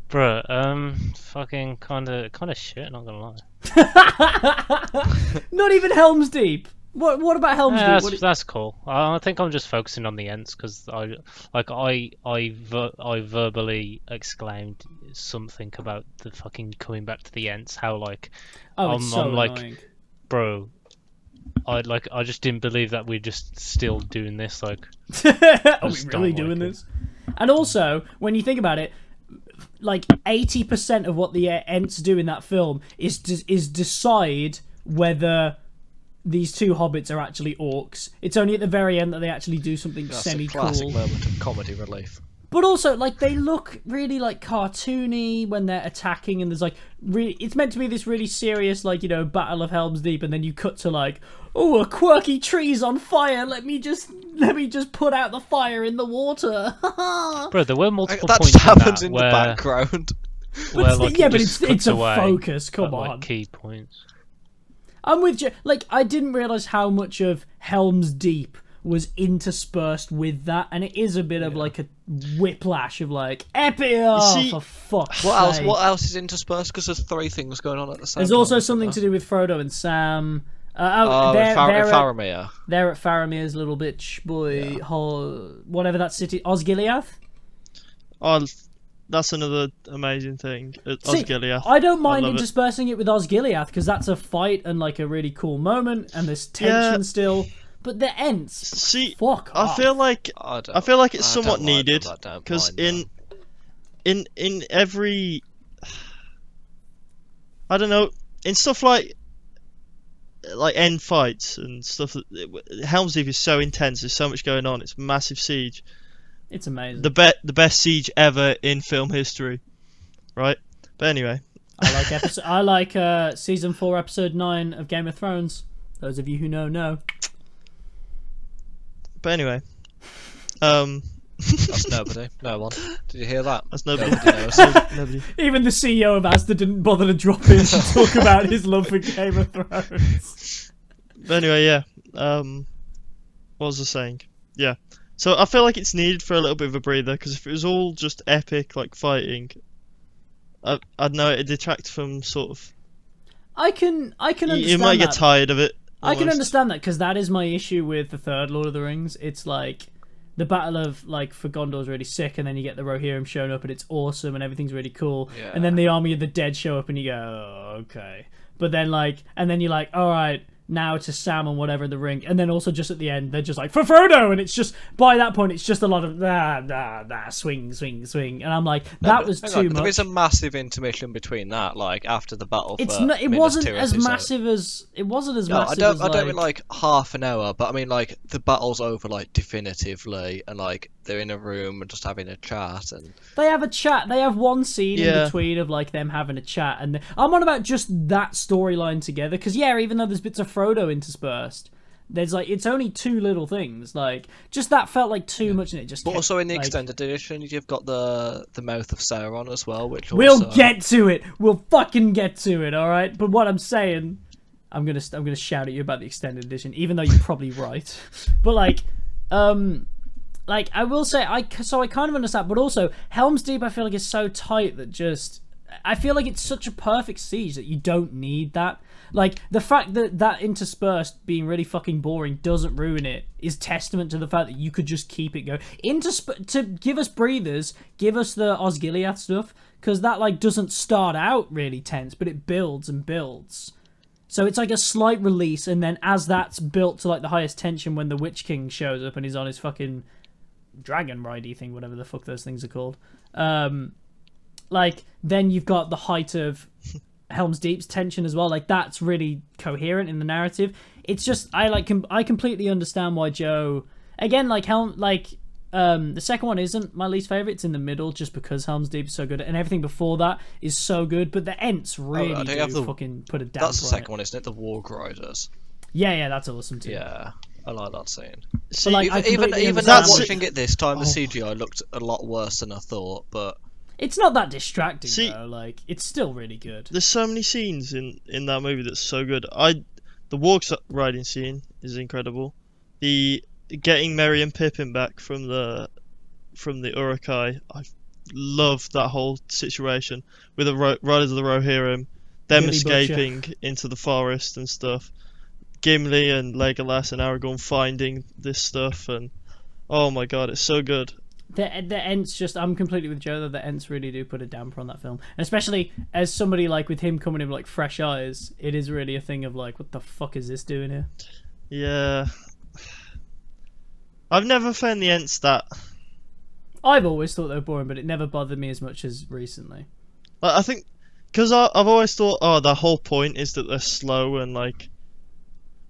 Bruh, fucking kinda shit, not gonna lie. Not even Helm's Deep. What about Helm's Yeah, Deep? that's cool. I think I'm just focusing on the ends because I verbally exclaimed something about the fucking coming back to the ends. How like Oh, it's so I'm like, annoying. bro, I just didn't believe that we're just still doing this. Like, Are we just really don't doing like it. this? And also, when you think about it, like 80% of what the Ents do in that film is decide whether these 2 hobbits are actually orcs. It's only at the very end that they actually do something That's semi a cool. classic moment of comedy relief. But also, like, they look really, like, cartoony when they're attacking, and there's, like, really... It's meant to be this really serious, like, you know, Battle of Helm's Deep, and then you cut to, like, oh, a quirky tree's on fire, let me just put out the fire in the water. Bro, there were multiple That points just happens in where, the background. where like, yeah, it but just it's cuts a away focus, come at, like, on. key points. I'm with you. Like, I didn't realise how much of Helm's Deep was interspersed with that, and it is a bit of, like, a whiplash of, like, epic, for fuck's sake. What else is interspersed? Because there's 3 things going on at the same time. There's also isn't something there? to do with Frodo and Sam. Faramir. They're at Faramir's little bitch boy, whatever that city, Osgiliath? Oh, that's another amazing thing. Osgiliath. I don't mind love it. interspersing it with Osgiliath, because that's a fight and, like, a really cool moment, and there's tension still. But the Ents, See, fuck I off. feel like it's somewhat needed, because in in every, I don't know, in stuff like end fights and stuff, Helm's Deep is so intense. There's so much going on. It's a massive siege. It's amazing. The best siege ever in film history, right? But anyway, I like season 4, episode 9 of Game of Thrones. Those of you who know. But anyway, That's nobody. No one. Did you hear that? that's nobody. Knows. Nobody. Even the CEO of Asda didn't bother to drop in to talk about his love for Game of Thrones. But anyway, yeah. What was I saying? Yeah. So I feel like it's needed for a little bit of a breather, because if it was all just epic, like fighting, I'd know it'd detract from sort of. I can understand You might get that. tired of it. I can almost. understand that, because that is my issue with the third Lord of the Rings. It's like the battle of, like, for Gondor's really sick, and then you get the Rohirrim showing up and it's awesome and everything's really cool. Yeah. And then the army of the dead show up and you go, oh, okay. But then, like, and then you're like, all right, now to Sam and whatever the ring. And then also just at the end, they're just like, for Frodo! And it's just, by that point, it's just a lot of, swing. And I'm like, that was too much. There is a massive intermission between that, like, after the battle. It wasn't as massive as, I don't mean like half an hour, but I mean like the battle's over like definitively, and like they're in a room and just having a chat, and they have a chat. They have one scene in Yeah. between of like them having a chat, and I'm on about just that storyline together. Because yeah, even though there's bits of Frodo interspersed, there's like it's only 2 little things. Like just that felt like too much, and it just. but kept, also in the like, extended edition, you've got the mouth of Sauron as well, which We'll also... get to it. We'll fucking get to it. All right. But what I'm saying, I'm gonna shout at you about the extended edition, even though you're probably right. But like I will say, I kind of understand. But also, Helm's Deep, I feel like is so tight that just I feel like it's such a perfect siege that you don't need that. Like the fact that interspersed being really fucking boring doesn't ruin it is testament to the fact that you could just keep it going. To give us breathers, give us the Osgiliath stuff, because that like doesn't start out really tense, but it builds and builds. So it's like a slight release, and then as that's built to like the highest tension when the Witch King shows up and he's on his fucking dragon ridey thing, whatever the fuck those things are called. Like then you've got the height of Helm's Deep's tension as well. Like that's really coherent in the narrative. It's just I completely understand why Joe again like the second one isn't my least favorite. It's in the middle just because Helm's Deep is so good and everything before that is so good. But the Ents really do fucking put a damper on it. That's the second one, isn't it? The Warg Riders. Yeah, that's awesome too. Yeah, I like that scene. See, like, even understand watching it this time, the CGI looked a lot worse than I thought, but. It's not that distracting though. Like it's still really good. There's so many scenes in that movie that's so good. The Warg riding scene is incredible. The getting Merry and Pippin back from the Uruk-hai, I love that whole situation with the Riders of the Rohirrim, them Billy escaping into the forest and stuff. Gimli and Legolas and Aragorn finding this stuff, and oh my god, it's so good. The Ents just, I'm completely with Joe that the Ents really do put a damper on that film. And especially as somebody like with him coming in with like fresh eyes, it is really a thing of like, what the fuck is this doing here? Yeah. I've never found the Ents that... I've always thought they were boring, but it never bothered me as much as recently. Like, I think, because I've always thought, oh, the whole point is that they're slow and like,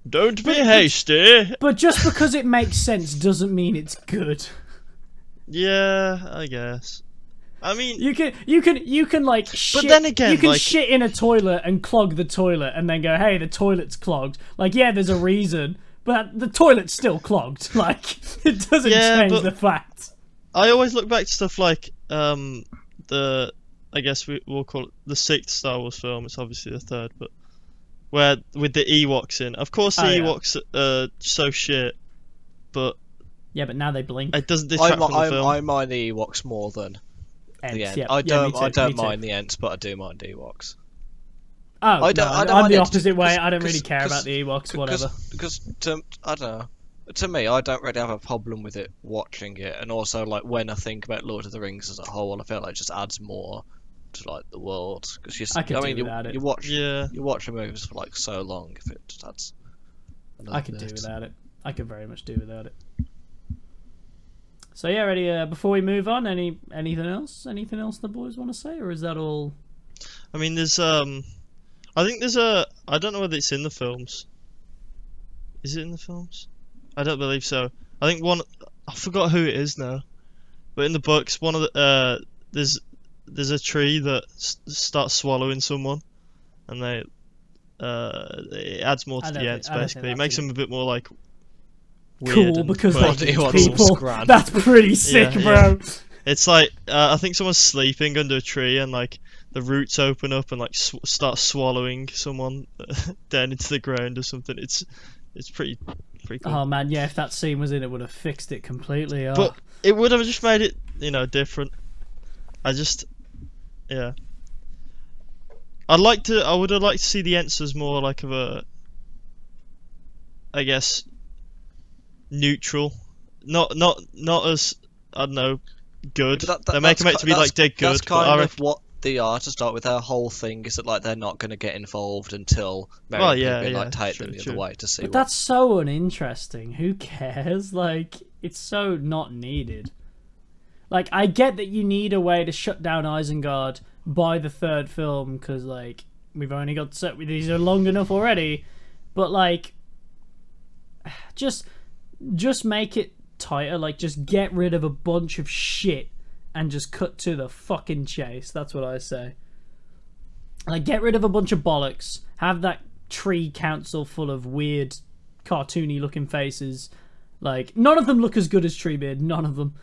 don't be hasty. But just because it makes sense doesn't mean it's good. Yeah, I guess. I mean, You can like shit. then again, you can like- shit in a toilet and clog the toilet, and then go, "Hey, the toilet's clogged." Like, yeah, there's a reason, but the toilet's still clogged. Like, it doesn't Yeah, change but- the fact. I always look back to stuff like I guess we'll call it the 6th Star Wars film. It's obviously the 3rd, but where with the Ewoks in. Of course, the Ewoks are so shit, but Yeah, but now they blink. it doesn't detract from the film. I mind the Ewoks more than the Ents, Ents. yeah. I Yeah, don't. me I too, don't me too. mind the Ents, but I do mind the Ewoks. Oh, I don't- no, I don't I'm mind the it, opposite way. 'cause- I don't really care 'cause- about the Ewoks. Whatever. Because I don't know. To me, I don't really have a problem with it watching it, and also like when I think about Lord of the Rings as a whole, I feel like it just adds more to like the world. Because I could do you without it. you watch Yeah. you watch the movies for like so long, if it just adds. I could do without it. I could very much do without it. So yeah, ready? Before we move on, anything else? Anything else the boys want to say, or is that all? I mean, there's I think there's I don't know whether it's in the films. Is it in the films? I don't believe so. I think I forgot who it is now, but in the books, one of the there's a tree that starts swallowing someone, and it adds more to the Ents basically. It makes them a bit more like weird Cool, and because quirky. they eat wants some people. scran. That's pretty sick, Yeah, bro. It's like I think someone's sleeping under a tree and like the roots open up and like start swallowing someone down into the ground or something. It's pretty cool. Oh man, yeah. If that scene was in, it would have fixed it completely. Oh. But it would have just made it, different. Yeah. I would have liked to see the Ents as more like of a, I guess, neutral, not as, I don't know, good. They make them out to be like dead good. That's but I kind of reckon- what they are to start with. Their whole thing is that like they're not going to get involved until Well, Mary yeah, Pippin like yeah, take true, them the true. other way to see. But that's so uninteresting. Who cares? Like, it's so not needed. Like, I get that you need a way to shut down Isengard by the 3rd film, because, like, we've only got these are long enough already. But, like, just make it tighter. Like, just get rid of a bunch of shit and just cut to the fucking chase. That's what I say. Like, get rid of a bunch of bollocks. Have that tree council full of weird, cartoony looking faces. Like, none of them look as good as Treebeard. None of them.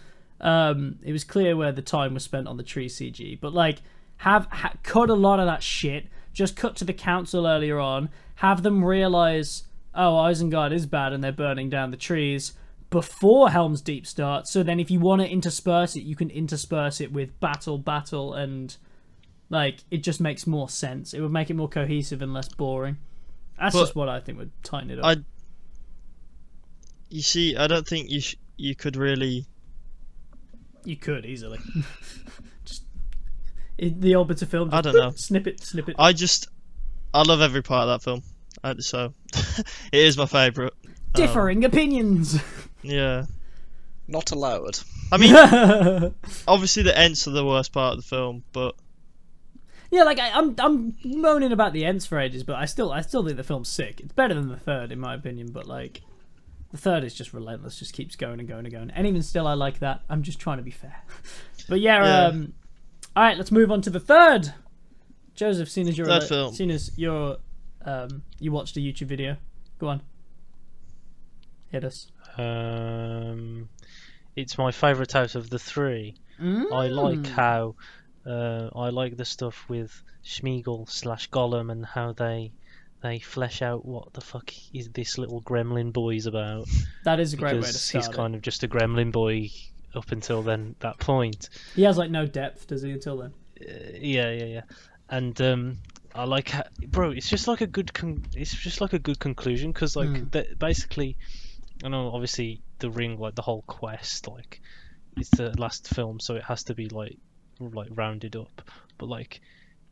It was clear where the time was spent on the tree CG. But, like, cut a lot of that shit. Just cut to the council earlier on. Have them realise, oh, Isengard is bad and they're burning down the trees before Helm's Deep starts. So then if you want to intersperse it, you can intersperse it with battle, and like it just makes more sense. It would make it more cohesive and less boring. That's just what I think would tighten it up. You see, I don't think you could really. You could easily. Just the Orbiter film. I don't know. Snip it. I love every part of that film. So it is my favourite. Differing opinions. Yeah. Not allowed. I mean, obviously the Ents are the worst part of the film, but Yeah, like I'm moaning about the Ents for ages, but I still think the film's sick. It's better than the 3rd in my opinion, but like the 3rd is just relentless, just keeps going and going and going. And even still, I like that. I'm just trying to be fair. But yeah. All right, let's move on to the 3rd. Joseph, seeing as you watched a YouTube video, go on. Hit us. It's my favourite out of the 3. I like how I like the stuff with Smeagol / Gollum and how they flesh out what the fuck is this little gremlin boy's about. That is a great way to Because start he's kind of just a gremlin boy up until that point. He has like no depth, does he? Until then. Yeah. And I like how, bro. It's just like a good conclusion because like basically, I know obviously the ring, like the whole quest, like it's the last film, so it has to be like rounded up. But like,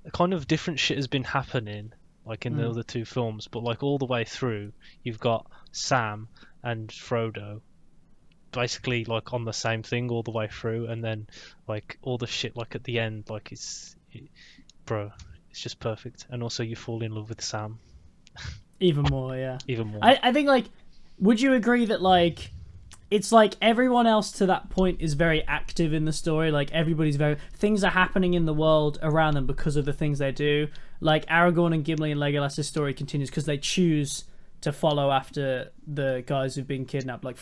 a kind of different shit has been happening, like in the other 2 films. But like all the way through, you've got Sam and Frodo, basically like on the same thing all the way through, and then like all the shit like at the end, like bro, it's just perfect. And also you fall in love with Sam. Even more, yeah. Even more. I think like, would you agree that like it's like everyone else to that point is very active in the story. Like everybody's things are happening in the world around them because of the things they do. Like Aragorn and Gimli and Legolas' story continues because they choose to follow after the guys who've been kidnapped. Like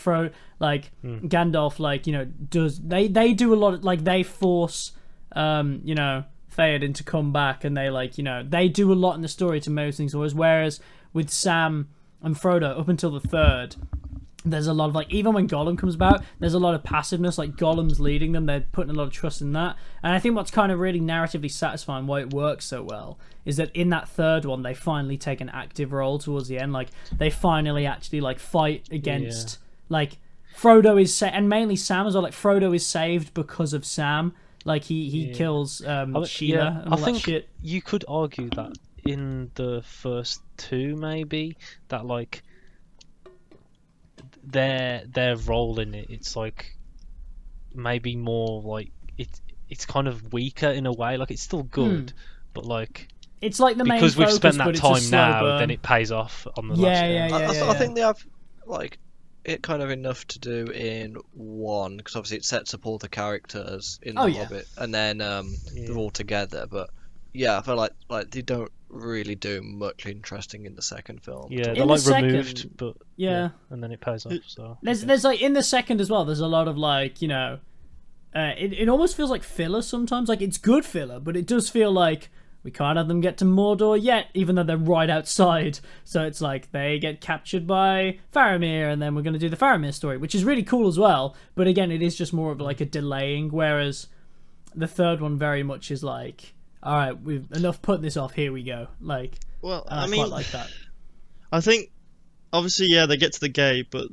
Gandalf, like, you know, they do a lot of, like, they force you know, Theoden to come back, and they, like, you know, they do a lot in the story to move things forward. Whereas with Sam and Frodo, up until the third, there's a lot of, like, even when Gollum comes about, there's a lot of passiveness. Like, Gollum's leading them, they're putting a lot of trust in that. And I think what's kind of really narratively satisfying, why it works so well, is that in that third one, they finally take an active role towards the end. Like, they finally actually, like, fight against, like, Frodo is and mainly Sam as well. Like, Frodo is saved because of Sam. Like, he kills Sheila and all that shit. You could argue that in the first two, maybe, that, like, their role in it, it's like maybe more like it's kind of weaker in a way. Like, it's still good, but like it's like the main because we've focus, spent that time now, burn. then it pays off on the last yeah. I think they have like it kind of enough to do in one, because obviously it sets up all the characters in the Hobbit, and then they're all together. But yeah, I feel like they don't really do much interesting in the second film. Yeah, they're like removed, but yeah, and then it pays off. So there's like in the second as well, there's a lot of, like, you know, it almost feels like filler sometimes. Like, it's good filler, but it does feel like we can't have them get to Mordor yet, even though they're right outside. So it's like they get captured by Faramir, and then we're going to do the Faramir story, which is really cool as well. But again, it is just more of like a delaying, whereas the third one very much is like, all right, we've enough putting this off, here we go. Like, well, I mean, quite like that. I think, obviously, yeah, they get to the gate, but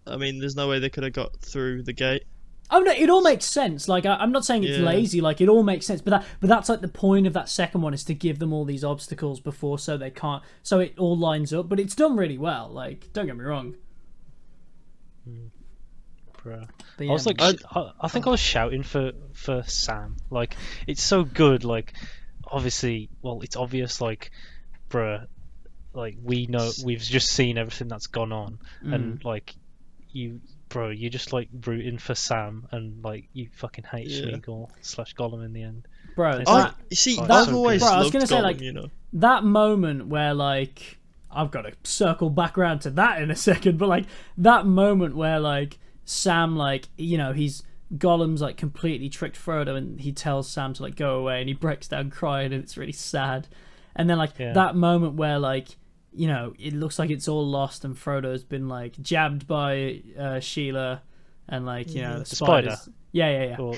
I mean, there's no way they could have got through the gate. Oh no, it all makes sense. Like, I'm not saying it's lazy. Like, it all makes sense. But that's like the point of that second one, is to give them all these obstacles before, so they can't. So it all lines up. But it's done really well. Like, don't get me wrong. Bro. Yeah, I was like, I think I was shouting for Sam. Like, it's so good. Like, obviously, well, it's obvious. Like, bruh, like, we know, we've just seen everything that's gone on, and like, you're just like rooting for Sam, and like you fucking hate Smeagol / Gollum in the end. Bro, you see, I've always loved I was gonna say, Gollum, like, you know, that moment where, like, I've got to circle back around to that in a second, but like that moment where, like, Sam, like, you know, Gollum's like completely tricked Frodo, and he tells Sam to, like, go away, and he breaks down crying, and it's really sad. And then, like, that moment where, like, you know, it looks like it's all lost, and Frodo's been, like, jabbed by Sheila, and, like, you know, the spiders. Spider. Yeah. Or,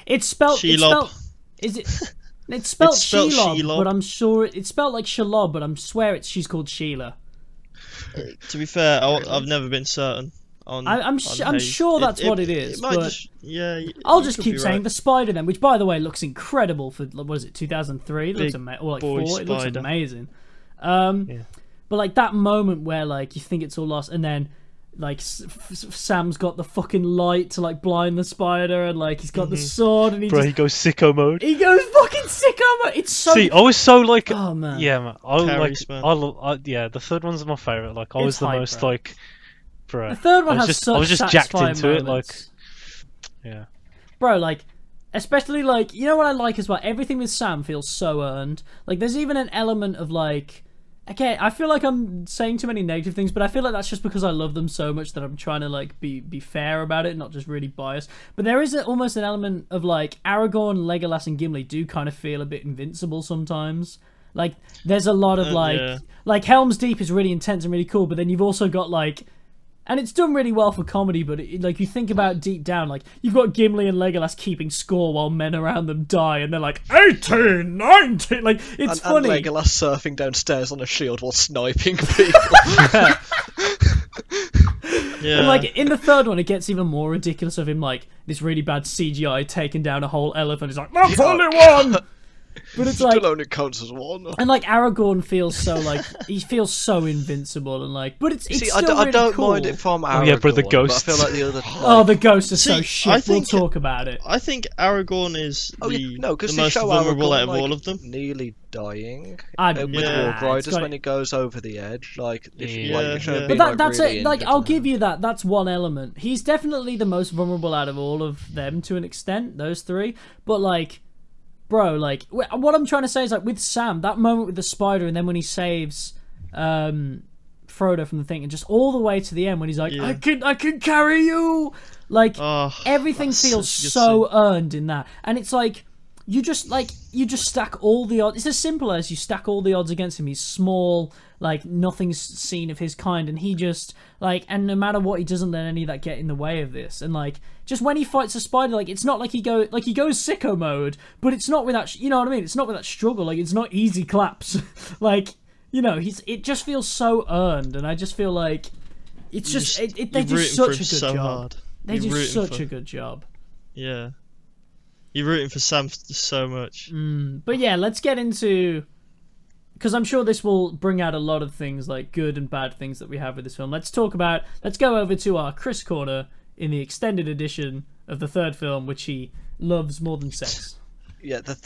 It's spelled. Shelob. Is it? It's spelled Shelob, Shelob, but I'm sure it's spelled like Shelob, but I'm swear she's called Sheila. To be fair, I've never been certain. I'm sure that's what it is. But I'll just keep saying the spider then, which, by the way, looks incredible for, what is it, 2003? It looks amazing. Or like 4. It looks amazing. But like that moment where, like, you think it's all lost, and then, like, Sam's got the fucking light to, like, blind the spider, and, like, he's got the sword, and he goes sicko mode. He goes fucking sicko mode. It's so. See, I was so like, oh man, yeah, man. The third one's my favorite. Like, I was the most bro. Like, bro. The third one I was just jacked into it, like, yeah, bro, like. Especially, like, you know what I like as well? Everything with Sam feels so earned. Like, there's even an element of, like, okay, I feel like I'm saying too many negative things, but I feel like that's just because I love them so much that I'm trying to, like, be fair about it, not just really biased. But there is almost an element of, like, Aragorn, Legolas, and Gimli do kind of feel a bit invincible sometimes. Like, there's a lot of, like Helm's Deep is really intense and really cool, but then you've also got, like, and it's done really well for comedy, but like, you think about deep down, like, you've got Gimli and Legolas keeping score while men around them die, and they're like 18, 19, like, it's funny. And Legolas surfing downstairs on a shield while sniping people. Yeah. And, like, in the third one, it gets even more ridiculous of him, like, this really bad CGI taking down a whole elephant. He's like, that's only one. But it's like, Still only counts as one. and like Aragorn feels so like he feels so invincible and like, but it's See, still I really don't cool. mind it from Aragorn. Oh, yeah, but the But I ghosts. feel like the other. Oh, the ghosts are so See, shit. I think- We'll talk about it. I think Aragorn is Oh, the, yeah. No, because the they most show vulnerable Aragorn, out of like, all of them. nearly dying I'd- with Yeah. Warg It's Riders got- when he goes over the edge. Like, Yeah. like you show him Yeah. But being, that's really it. Like, injured I'll and give that. you that. That's one element. He's definitely the most vulnerable out of all of them to an extent. Those three, but like, bro, like, what I'm trying to say is like with Sam, that moment with the spider, and then when he saves Frodo from the thing, and just all the way to the end when he's like, Yeah. I can carry you. Like, Oh, everything that's feels such a good so scene. earned in that, and it's like. You just stack all the odds. It's as simple as you stack all the odds against him. He's small, like nothing's seen of his kind, and he just like, and no matter what, he doesn't let any of that get in the way of this. And like, just when he fights a spider, like it's not like he goes sicko mode, but it's not without, you know what I mean? It's not without struggle. Like it's not easy claps. Like, you know, it just feels so earned, and I just feel like it's just they You're do rooting for such a him good so job. hard. They You're do rooting such for- a good job. Yeah. You're rooting for Sam so much. But yeah, let's get into, because I'm sure this will bring out a lot of things, like good and bad things that we have with this film. Let's go over to our Chris corner in the extended edition of the third film, which he loves more than sex. Yeah, the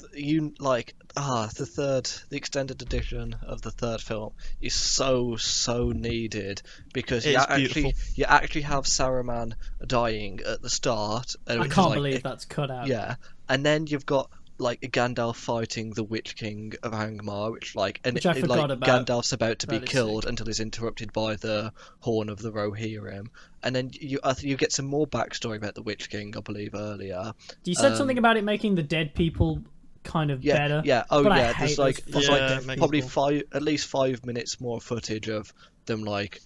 extended edition of the third film is so needed because It is beautiful. you actually have Saruman dying at the start. I can't believe that's cut out. Yeah, and then you've got like Gandalf fighting the Witch King of Angmar, which Which I forgot about. Gandalf's about to be That is killed until he's interrupted by the Horn of the Rohirrim, and then you get some more backstory about the Witch King, I believe earlier. You said something about it making the dead people kind of better. Yeah. but I Yeah. hate There's those Yeah, fucking makes probably people. at least 5 minutes more footage of them like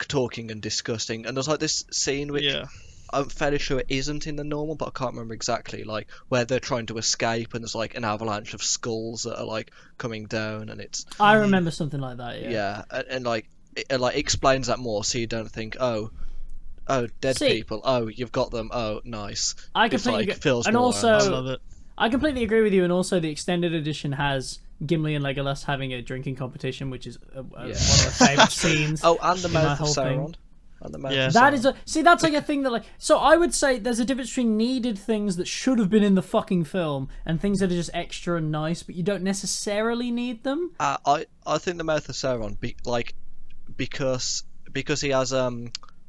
talking and discussing, and there's like this scene which Yeah. I'm fairly sure it isn't in the normal, but I can't remember exactly. Like where they're trying to escape, and there's like an avalanche of skulls that are like coming down, and it's I remember something like that. Yeah. and like it like explains that more, so you don't think dead See- people. Oh, you've got them. Oh, nice. I It's completely like agree. feels And more also- I earned. love it. I completely agree with you, and also the extended edition has Gimli and Legolas having a drinking competition, which is one of my favourite scenes. Oh, and the in my mouth of whole thing. Sauron. And the mouth Yeah. of That Sauron. is that's like a thing that like, so I would say there's a difference between needed things that should have been in the fucking film and things that are just extra and nice, but you don't necessarily need them. I think the mouth of Sauron because he has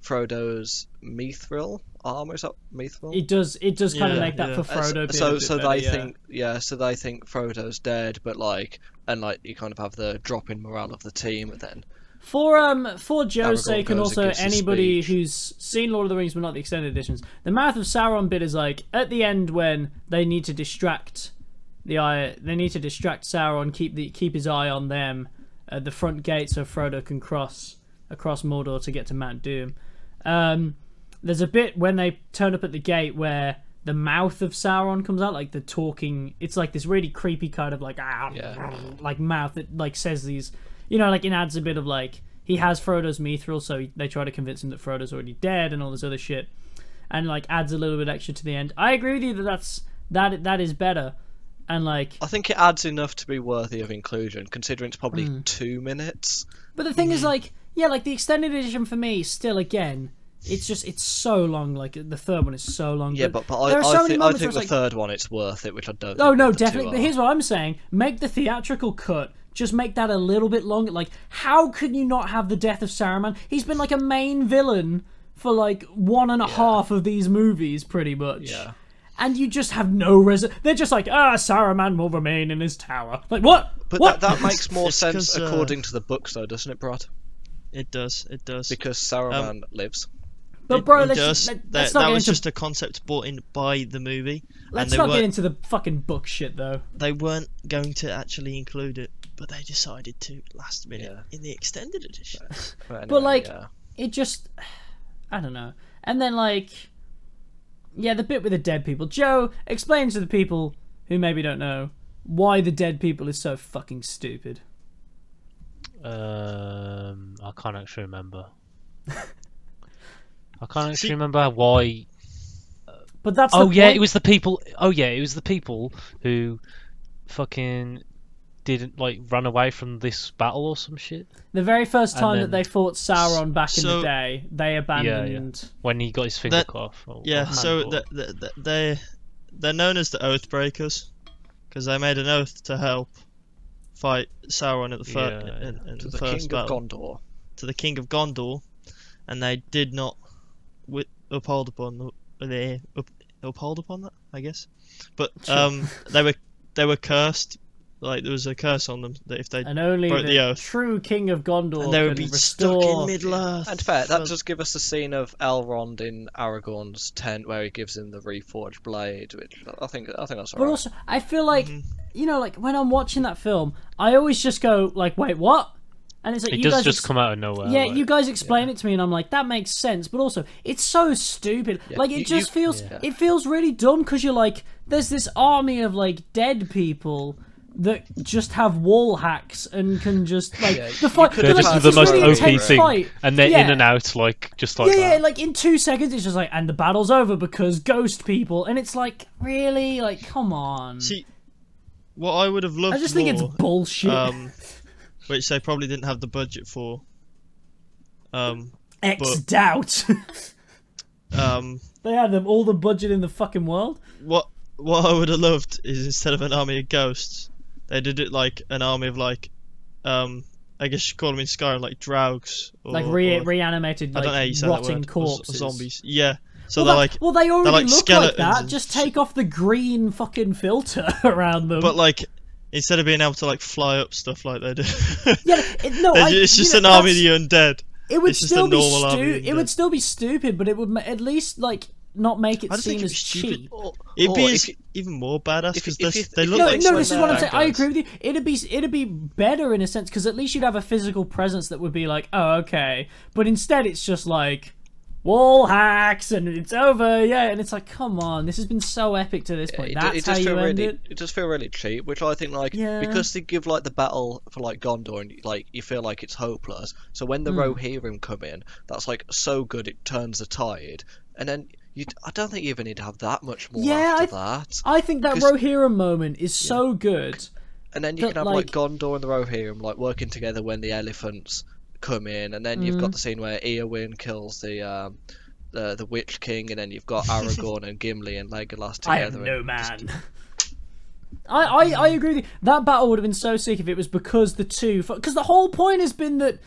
Frodo's mithril armor. Is that mithril? It does kind of Yeah, make that yeah. for Frodo. being a So bit so better, they yeah. think Frodo's dead, but you kind of have the drop in morale of the team then. For Joe's Aragorn sake, and goes also and gives his anybody speech. who's seen Lord of the Rings but not the extended editions, the Mouth of Sauron bit is like at the end when they need to distract Sauron, keep his eye on them at the front gate so Frodo can cross across Mordor to get to Mount Doom. There's a bit when they turn up at the gate where the mouth of Sauron comes out, like the talking. It's like this really creepy kind of like like mouth that like says these. You know, like it adds a bit of like he has Frodo's mithril, so they try to convince him that Frodo's already dead and all this other shit, and like adds a little bit extra to the end. I agree with you that is better, and like. I think it adds enough to be worthy of inclusion, considering it's probably 2 minutes. But the thing is, like, yeah, like the extended edition for me, still again, it's so long. Like the third one is so long. Yeah, but there I, are so many I moments think where the it's like, third one it's worth it, which I don't. oh think no, the two definitely. But are. here's what I'm saying: make the theatrical cut. Just make that a little bit longer. Like, how could you not have the death of Saruman? He's been like a main villain for like 1.5 of these movies, pretty much. Yeah. And you just have no They're just like, Saruman will remain in his tower. Like, what? But what? that makes more It's sense 'cause, according to the books, though, doesn't it, Brad? It does. Because Saruman lives. But bro, It let's does. let's That not get was into just a concept brought in by the movie. let's and not get into the fucking book shit though. they weren't going to actually include it, but they decided to last minute Yeah. in the extended edition. But like, yeah. it just, I don't know. And then like, yeah, the bit with the dead people. Joe, explain to the people who maybe don't know why the dead people is so fucking stupid. I can't actually remember. I can't actually remember why. But that's Oh the yeah, point. it was the people. Oh yeah, it was the people who fucking didn't like run away from this battle or some shit. The very first And time that then- they fought Sauron back in the So- day, they abandoned. When he got his finger That- cut off. Or Yeah, so hand they're known as the Oathbreakers because they made an oath to help fight Sauron at the in To the the first King battle of Gondor. to the King of Gondor, and they did not uphold upon that, I guess. But they were cursed. Like there was a curse on them that if they And only broke the the oath, true King of Gondor and they would can be restore. stuck in Middle Earth. And fair, that for- does give us the scene of Elrond in Aragorn's tent where he gives him the reforged blade, which I think that's But alright. also, I feel like, Mhm. you know, like when I'm watching that film, I always just go like, "Wait, what?" And it's like It you does guys just come out of nowhere. Yeah, like, you guys explain it to me, and I'm like, that makes sense. But also, it's so stupid. Yeah, Like, it you- just you- feels, yeah. it feels really dumb because you're like, there's this army of like dead people that just have wall hacks and can just like Yeah, the you fight. could They're but, just like, the it's most really OP intense thing, fight. and they're Yeah. in and out like just like Yeah, that. like in 2 seconds, it's just like, and the battle's over because ghost people, and it's like, really, like, come on. See, what I would have loved I just think it's more, bullshit. which they probably didn't have the budget for. Doubt. They had them all the budget in the fucking world. What I would have loved is instead of an army of ghosts, they did it like an army of like, I guess you call them in Skyrim like Draugs, or, Like or- reanimated, I don't know how you like say that rotting word, or corpses. zombies. Yeah, so Well, they're that- like, well, they already like look like skeletons that. and Just shit. take off the green fucking filter around them. but like instead of being able to like fly up stuff like they do, yeah, no, it's just an army of the undead. It would it's just a still be normal army of It would undead. still be stupid, but it would at least like not make it I just seem think as it'd be stupid. cheap. It'd be if you- even more badass if you- because if you- they if look you No, like no, some this is what I'm saying. I bad agree guys. with you. It'd be better in a sense because at least you'd have a physical presence that would be like, oh, okay. But instead, it's just like wall hacks and it's over. Yeah, and it's like, come on, this has been so epic to this point. That's how you end it. It does feel really cheap, which I think like Yeah. because they give like the battle for like Gondor and like you feel like it's hopeless. So when the Rohirrim come in, that's like so good it turns the tide, and then I don't think you even need to have that much more Yeah, after that. I think that 'Cause- Rohirrim moment is so good. And then you But, can have like- like Gondor and the Rohirrim like working together when the elephants come in, and then you've got the scene where Eowyn kills the Witch King, and then you've got Aragorn and Gimli and Legolas together. I am and no man. I agree with you. That battle would have been so sick if it was because the two... Because the whole point has been that,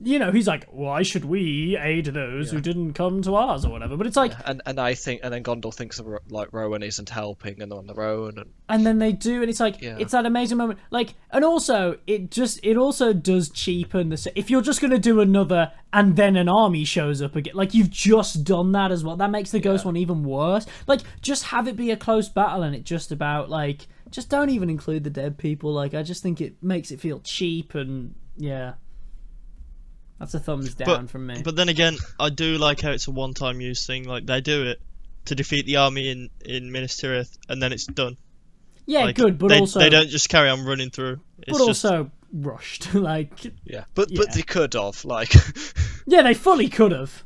you know, he's like, why should we aid those who didn't come to ours or whatever? But it's like... And I think, and then Gondor thinks of like Rowan isn't helping, and they're on their own, and And then they do, and it's like, Yeah. it's that amazing moment. Like, and also, it also does cheapen the... If you're just going to do another, and then an army shows up again, like, you've just done that as well. That makes the Ghost one even worse. Like, just have it be a close battle, and it just about, like... Just don't even include the dead people. Like, I just think it makes it feel cheap, and, yeah. That's a thumbs down from me. But then again, I do like how it's a one-time use thing. Like they do it to defeat the army in Minas Tirith, and then it's done. yeah, Like, good, but they, also... they don't just carry on running through. It's but just also rushed. Like, yeah, but Yeah. they could have like yeah, they fully could have.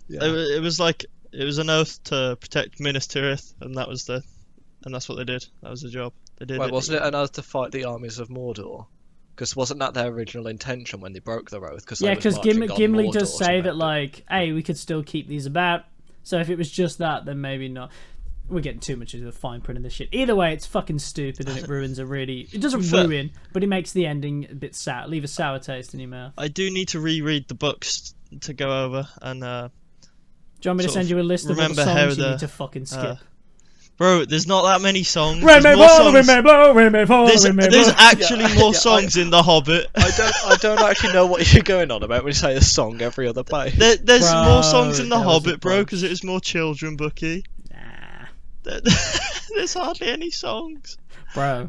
it was like it was an oath to protect Minas Tirith, and that's what they did. That was the job. They did. Wait, wasn't it an oath to fight the armies of Mordor? Because wasn't that their original intention when they broke their oath? Yeah, because Gimli does Mordor say to that, make like, hey, we could still keep these about. So if it was just that, then maybe not. We're getting too much into the fine print of this shit. Either way, it's fucking stupid and it ruins a really... It doesn't Fair. ruin, but it makes the ending a bit sour. Leave a sour taste in your mouth. I do need to reread the books to go over and. Do you want me to sort send of you a list of all the remember how songs you the, need to fucking skip? Bro, there's not that many songs. Rain There's may more fall, rain songs. may blow, rain may fall, There's rain may there's blow. actually Yeah, more yeah, songs in The Hobbit. I don't actually know what you're going on about when you say a song every other page. There's Bro, more songs in The that was a Hobbit, bro, bunch. because it was more children booky. Nah, There's hardly any songs. bro.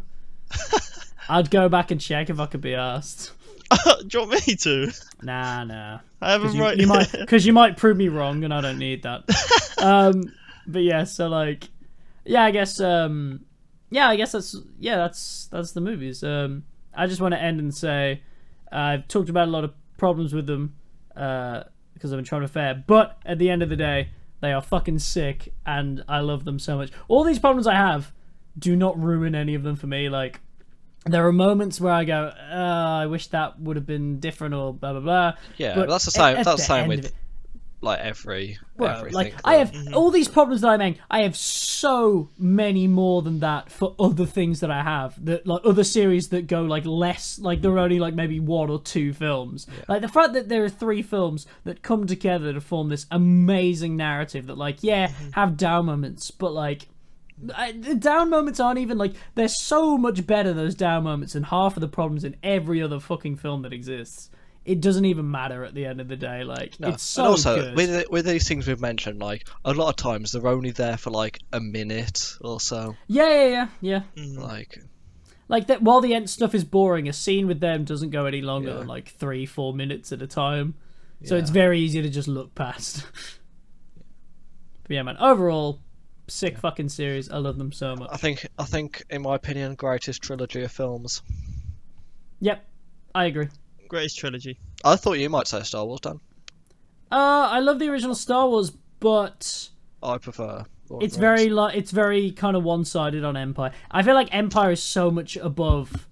I'd go back and check if I could be asked. Do you want me to? Nah. I have them right You here. might, because you might prove me wrong, and I don't need that. But yeah, so like, yeah, I guess that's the movies. I just want to end and say I've talked about a lot of problems with them because I've been trying to fair, but at the end of the day, they are fucking sick, and I love them so much. All these problems I have do not ruin any of them for me. Like, there are moments where I go, I wish that would have been different or blah blah blah. Yeah, But but that's the same. at That's the the same end of with it- like everything. Like I have Mm-hmm. all these problems that I'm having. I have so many more than that for other things that I have. That like other series that go like less, like there are only like maybe 1 or 2 films. Like the fact that there are 3 films that come together to form this amazing narrative that like have down moments, but like the down moments aren't even like they're so much better, those down moments, than half of the problems in every other fucking film that exists. It doesn't even matter at the end of the day. Like No. it's so and also, good. with these things we've mentioned, like a lot of times they're only there for like a minute or so. Yeah. Like, Like that, while the end stuff is boring, a scene with them doesn't go any longer Yeah. than like 3-4 minutes at a time. So Yeah. it's very easy to just look past. But yeah, man. Overall, sick fucking series. I love them so much. I think, in my opinion, greatest trilogy of films. Yep, I agree. Greatest trilogy. I thought you might say Star Wars, Dan. I love the original Star Wars, but I prefer. Lord it's of the Rings. very like it's very kind of one-sided on Empire. I feel like Empire is so much above.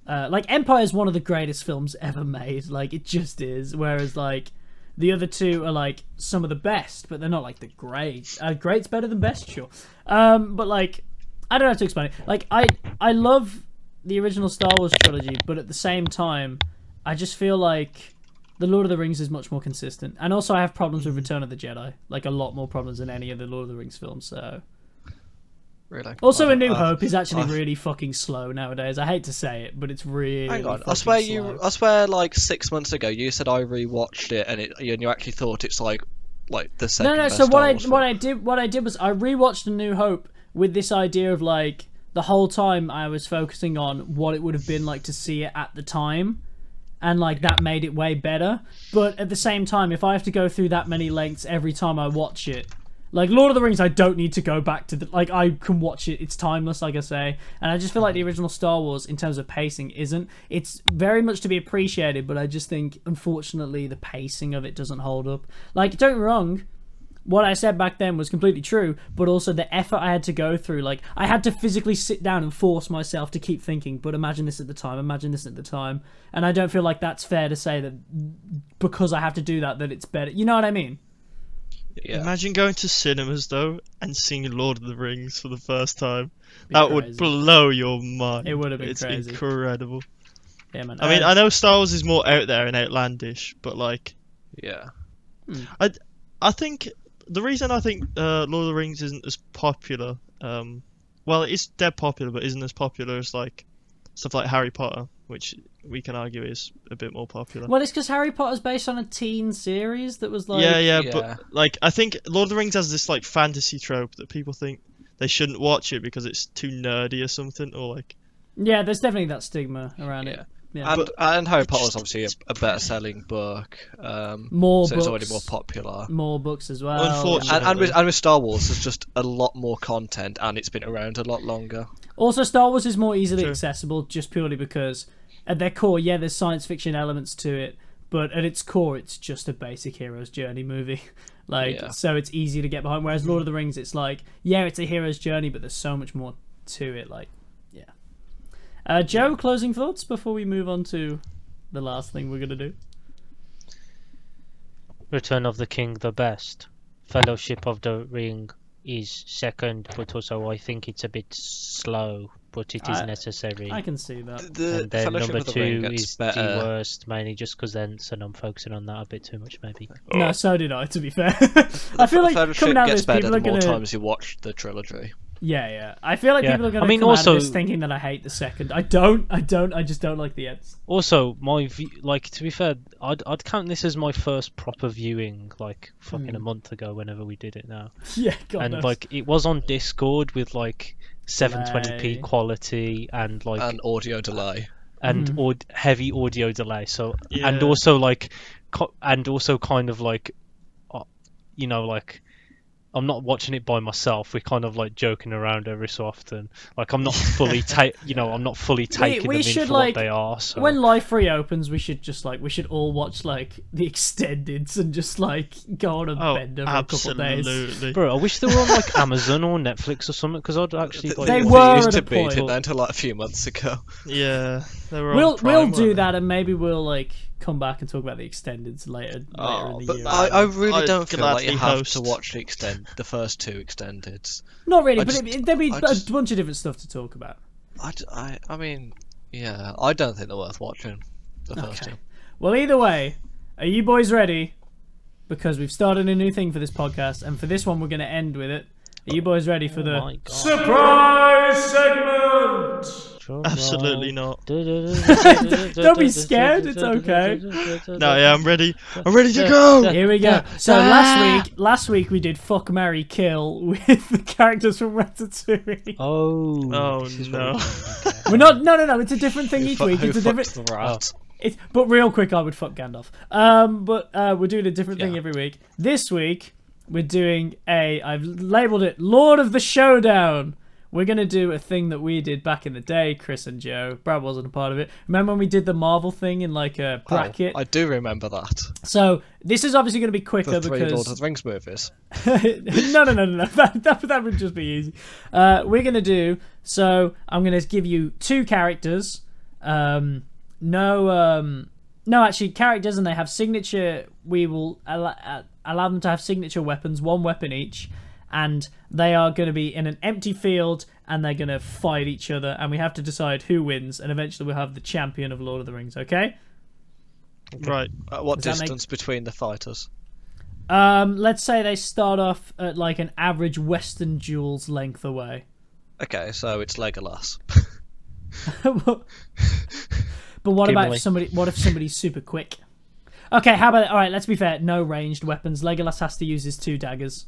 Like Empire is one of the greatest films ever made. Like it just is. Whereas like the other 2 are like some of the best, but they're not like the great. Great's better than best, sure. But like I don't have to explain it. Like I love the original Star Wars trilogy, but at the same time, I just feel like the Lord of the Rings is much more consistent. And also I have problems with Return of the Jedi. Like a lot more problems than any of the Lord of the Rings films, so... Really. Also, I A New don't- Hope is actually I've- really fucking slow nowadays. I hate to say it, but it's really Hang on, I fucking swear slow. I swear like 6 months ago you said I rewatched it and you actually thought it's like the second No. best So Star Wars film. what I did was I rewatched A New Hope with this idea of like the whole time I was focusing on what it would have been like to see it at the time, and like that made it way better. But at the same time, if I have to go through that many lengths every time I watch it, like Lord of the Rings, I don't need to go back to the like I can watch it. It's timeless, like I say, and I just feel like the original Star Wars, in terms of pacing, isn't. It's very much to be appreciated, but I just think unfortunately the pacing of it doesn't hold up. Like don't get me wrong, what I said back then was completely true, but also the effort I had to go through, like I had to physically sit down and force myself to keep thinking, but imagine this at the time, imagine this at the time, and I don't feel like that's fair to say that because I have to do that it's better. You know what I mean? Yeah. Imagine going to cinemas though and seeing Lord of the Rings for the first time. Be That crazy. would blow your mind. It would have been it's crazy. incredible. Yeah, man. I mean, I know Star Wars is more out there and outlandish, but like, Yeah. I think the reason I think Lord of the Rings isn't as popular, well, it's dead popular, but isn't as popular as like stuff like Harry Potter, which we can argue is a bit more popular. Well, it's because Harry Potter's based on a teen series that was like... yeah, Yeah. but like I think Lord of the Rings has this like fantasy trope that people think they shouldn't watch it because it's too nerdy or something, or like. Yeah, there's definitely that stigma around it. Yeah. And Harry it Potter's just- obviously a better selling book. More so books. it's already more popular. More books as well. Unfortunately. And with Star Wars, there's just a lot more content, and it's been around a lot longer. Also, Star Wars is more easily True. accessible just purely because at their core, yeah, there's science fiction elements to it, but at its core, it's just a basic hero's journey movie. Yeah. So it's easy to get behind. Whereas Lord of the Rings, it's like, yeah, it's a hero's journey, but there's so much more to it. Like, yeah. Joe, closing thoughts before we move on to the last thing we're gonna do. Return of the King the best. Fellowship of the Ring is second, but also I think it's a bit slow, but it is necessary. I can see that. The And then Fellowship number of the Ring 2 gets is better. the worst, mainly just because then I'm focusing on that a bit too much, maybe. No, so did I. To be fair, I feel like Fellowship coming out of gets this, better people are the more gonna. times you watch the trilogy. Yeah. I feel like Yeah. people are gonna I mean, come out also- of this thinking that I hate the second. I don't. I just don't like the ends. Also, like to be fair, I'd count this as my first proper viewing, like fucking a month ago, whenever we did it now. Yeah, God And knows. like it was on Discord with like 720p Delay. quality and like And audio delay. and heavy audio delay. So and Yeah. also like and also kind of like you know like I'm not watching it by myself. We're kind of like joking around every so often. Like I'm not fully I'm not fully taking them in should, for like, what they are. So. When Life reopens, we should just we should all watch like the extendeds and just like go on a bender for a couple of days. Absolutely. Bro, I wish they were on like Amazon or Netflix or something, because I'd actually like. They They were used at to a be, point. didn't they, until like a few months ago. Yeah, they were on We'll Prime, do weren't that, and maybe we'll like come back and talk about the extendeds later in the year. I really I'd don't feel like you gladly have host. to watch the first two extendeds. Not really, I but just- there'd be I a just- bunch of different stuff to talk about. I mean, yeah, I don't think they're worth watching. The first Okay. two. Well, either way, are you boys ready? Because we've started a new thing for this podcast, and for this one, we're going to end with it. Are you boys ready for the my God. surprise segment? Absolutely not. Don't be scared, it's okay. No, yeah, I'm ready. I'm ready to go. Here we go. So last week we did Fuck, Marry, Kill with the characters from Ratatouille. Oh. Oh no. We're not. No. It's a different thing each week. Who It's a fucks different. the rat? But real quick, I would fuck Gandalf. But we're doing a different thing Yeah. every week. This week we're doing I've labelled it Lord of the Showdown. We're going to do a thing that we did back in the day, Chris and Joe. Brad wasn't a part of it. Remember when we did the Marvel thing in like a bracket? Oh, I do remember that. So this is obviously going to be quicker The three Lord because... of the Rings movies. no. That would just be easy. We're going to do... So I'm going to give you two characters. Actually, characters, and they have signature... We will allow them to have signature weapons, one weapon each. And they are going to be in an empty field, and they're going to fight each other, and we have to decide who wins, and eventually we'll have the champion of Lord of the Rings, okay? Right. What Does that make- distance between the fighters? Let's say they start off at like an average Western duel's length away. Okay, so it's Legolas. But what about Gimli. if somebody's super quick? Okay, how about... Alright, let's be fair. No ranged weapons. Legolas has to use his 2 daggers.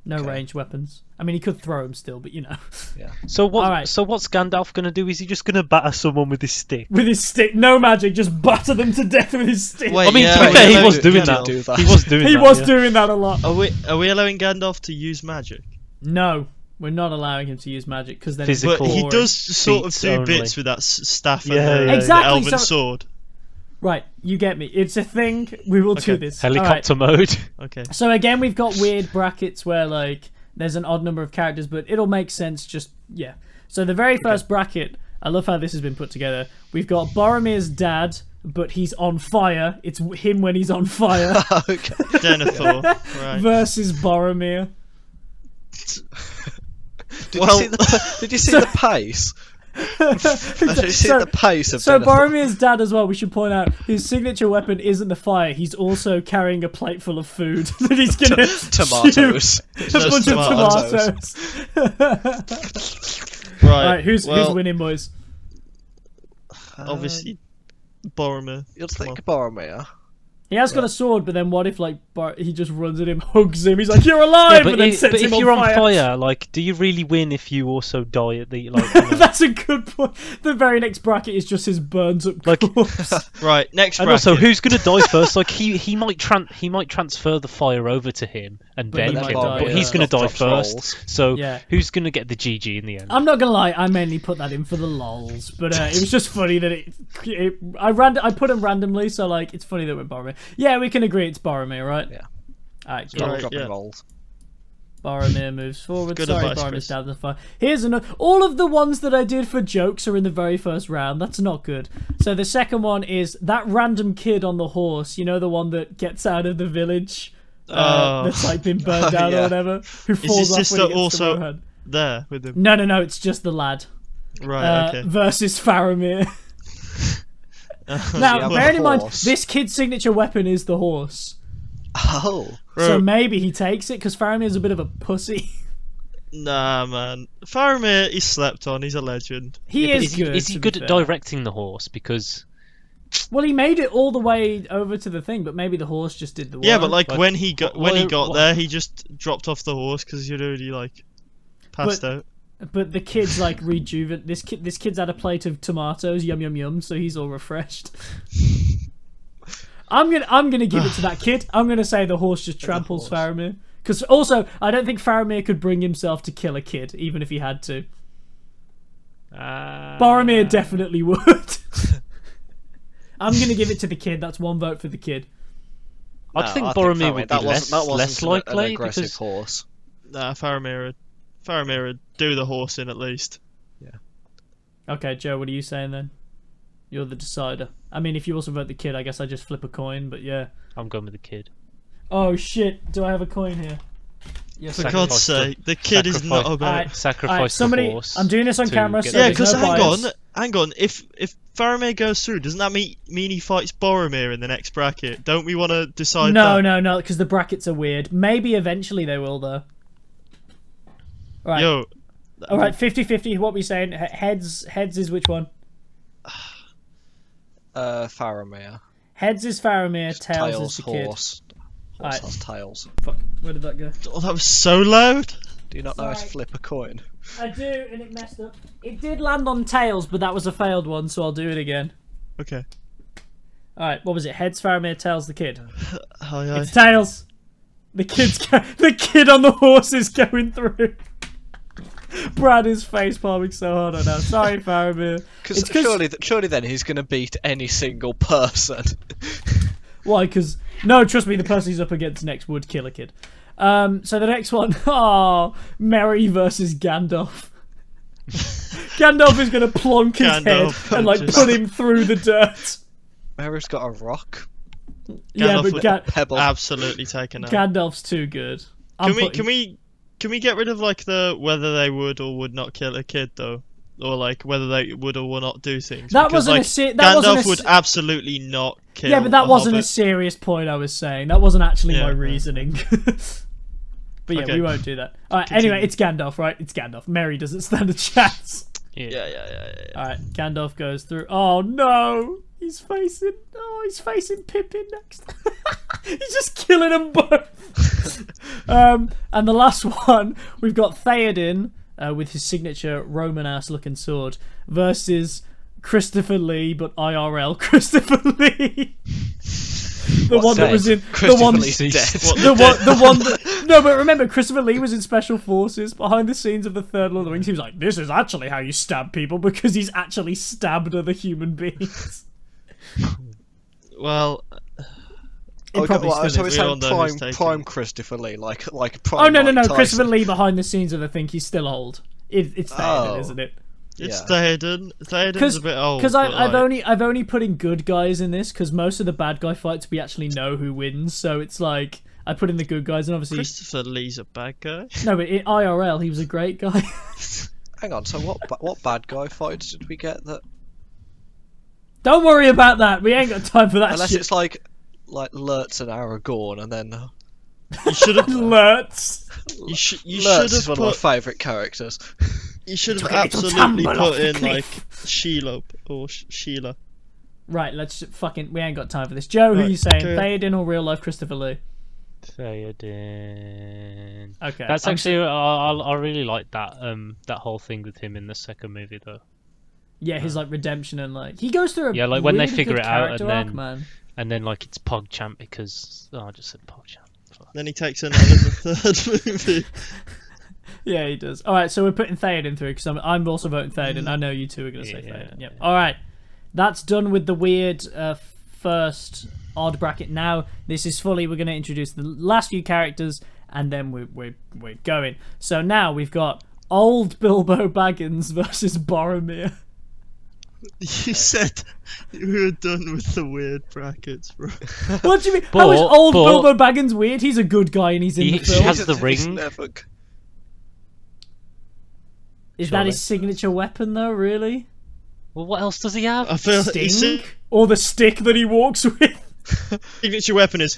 No Okay. ranged weapons. I mean, he could throw them still, but you know. Yeah. So what? Alright. So what's Gandalf gonna do? Is he just gonna batter someone with his stick? With his stick. No magic. Just batter them to death with his stick. Wait, I mean, yeah, to be wait, fair, he wait, was wait, doing yeah, that. do that. He was doing He that. was yeah. doing that a lot. Are we allowing Gandalf to use magic? No, we're not allowing him to use magic because then Physical. But he boring. does sort of Feats do only. bits with that staff and Yeah, the, yeah, Exactly, the elven so- sword. Right, you get me. It's a thing. We will do Okay. this. Alright. Helicopter mode. Okay. So again, we've got weird brackets where like there's an odd number of characters, but it'll make sense. Just yeah. So the very first bracket, I love how this has been put together. We've got Boromir's dad, but he's on fire. It's him when he's on fire Okay. Denethor. Right. versus Boromir. Did you see the pace? Did you see the pace of So Denethor? Boromir's dad as well, we should point out, his signature weapon isn't the fire. He's also carrying a plate full of food that he's gonna Tomatoes. shoot a bunch of tomatoes. tomatoes. Right. Right, who's well, winning, boys? obviously Boromir. You'd Come think Boromir. He has got a sword, but then what if like he just runs at him, hugs him, he's like, "You're alive!" Yeah, and then but sets if him you're on on fire, like, do you really win if you also die at the like? That's a good point. The very next bracket is just his burns up Like- corpse. Right, next And bracket. also, who's gonna die first? Like, he might transfer the fire over to him and But then he might kill him, die, but yeah. he's gonna die Drops first. rolls. So Yeah. who's gonna get the GG in the end? I'm not gonna lie, I mainly put that in for the lols, but it was just funny that I put him randomly, so like it's funny that we're Boromir. Yeah, we can agree it's Boromir, right? Yeah. Alright, Yeah. cool. Right, Dropping yeah. rolls. Boromir moves forward. Good Sorry, advice, Boromir's Chris. down the fire. Here's another. All of the ones that I did for jokes are in the very first round. That's not good. So the second one is that random kid on the horse. You know, the one that gets out of the village. Oh. That's like been burned down or Yeah. whatever. Who falls his off when sister he gets also- to Rohan. there with him. No, it's just the lad. Right, okay. Versus Faramir. Oh, Now, Yeah, bearing in mind, horse. this kid's signature weapon is the horse. Oh. So Bro, maybe he takes it because Faramir's a bit of a pussy. nah, man. Faramir, he's slept on. He's a legend. He Yeah, but is good. Is he to good be at fair. directing the horse? Because Well, he made it all the way over to the thing, but maybe the horse just did the work. Yeah, but like Like, when he got what- there, he just dropped off the horse because he'd already like passed out. But the kid's like rejuvenate. This kid's had a plate of tomatoes, yum yum yum, so he's all refreshed. I'm gonna give it to that kid. I'm gonna say the horse just tramples horse. Faramir Because also, I don't think Faramir could bring himself to kill a kid, even if he had to. Boromir definitely would. I'm going to give it to the kid. That's 1 vote for the kid. I think Boromir would be less an likely aggressive because horse. Nah, Faramir would do the horse in at least. Okay, Joe, what are you saying then? You're the decider. I mean, if you also vote the kid, I guess I just flip a coin, but yeah. I'm going with the kid. Oh shit, do I have a coin here? Yes, For God's sake, the kid is not about... Sacrifice somebody, the horse. I'm doing this on camera, so Yeah, there's because no bias. hang on. If Faramir goes through, doesn't that mean he fights Boromir in the next bracket? Don't we want to decide that? No, because the brackets are weird. Maybe eventually they will, though. Right. Yo. Alright, 50-50, what are we saying? Heads is which one? Faramir. Heads is Faramir, tails is the kid. Horse. Horse Alright. has tails. Fuck, where did that go? Oh, that was so loud. Do you not know how to Sorry. flip a coin? I do, and it messed up. It did land on tails, but that was a failed one, so I'll do it again. Okay. Alright, what was it? Heads Faramir, tails the kid. Hi. It's tails. The kid on the horse is going through. Brad is face palming so hard right now. Sorry, Faramir. Because surely then he's going to beat any single person. Why? Because no, trust me, the person he's up against next would kill a kid. So the next one, Merry versus Gandalf. Gandalf is going to plonk his head and like put him through the dirt. Merry's got a rock. Yeah, Gandalf but Pebble. absolutely taken out. Gandalf's too good. Can we get rid of like the whether they would or would not kill a kid though, or like whether they would or would not do things? That because, wasn't like, Gandalf Gandalf would absolutely not kill. Yeah, but that wasn't a hobbit. serious point I was saying. That wasn't actually my Yeah. reasoning. But yeah, Okay. we won't do that. Alright, Continue. anyway, it's Gandalf, right? It's Gandalf. Merry doesn't stand a chance. Yeah. Alright, Gandalf goes through. Oh no! He's facing Pippin next. He's just killing them both. And the last one, we've got Theoden with his signature Roman-ass looking sword versus Christopher Lee, but IRL Christopher Lee. The one that was in the one, the one that, no, but remember Christopher Lee was in Special Forces behind the scenes of the third Lord of the Rings. He was like, "This is actually how you stab people," because he's actually stabbed other human beings. Well, It probably so still we're is. We all saying know who's taking. prime Christopher Lee, like Oh prime. no, Mike Tyson. Christopher Lee behind the scenes of the thing. He's still old. It's Theoden, Oh. isn't it? it's Yeah. Theoden. Theoden's a bit old. Because but, I've like, only put in good guys in this because most of the bad guy fights we actually know who wins. So it's like I put in the good guys and obviously Christopher Lee's a bad guy. no, but in IRL he was a great guy. Hang on. So what bad guy fights did we get that? Don't worry about that. We ain't got time for that Unless shit. it's like Lurtz and Aragorn, and then You should have. Lurtz. You should Lurtz have is one of my put. favourite characters. You should have It'll absolutely tumble off put the in like cliff. Sheila or Sheila. Right, let's fucking. We ain't got time for this. Joe, who Right, you saying? okay. Theoden or real life Christopher Lee? Theoden. Okay, That's I'm actually I really like that that whole thing with him in the second movie though. Yeah, his like redemption and like he goes through a Yeah, like when they really figure good it out character and arc, then- man. And then like it's PogChamp because I just said PogChamp. Then he takes an L in the third movie. Yeah, he does. All right, so we're putting Theoden through because I'm also voting Theoden. I know you two are going to say Yeah, Theoden. Yep. yeah. All right, that's done with the weird first odd bracket. Now this is fully. We're going to introduce the last few characters and then we're going. So now we've got old Bilbo Baggins versus Boromir. You said we were done with the weird brackets, bro. What do you mean? How is But- old but- Bilbo Baggins weird? He's a good guy and he's in He- the he film. has the He's ring. never- Is that his signature weapon though? Really? Well, what else does he have? I feel Sting? his Or the stick that he walks with? signature weapon is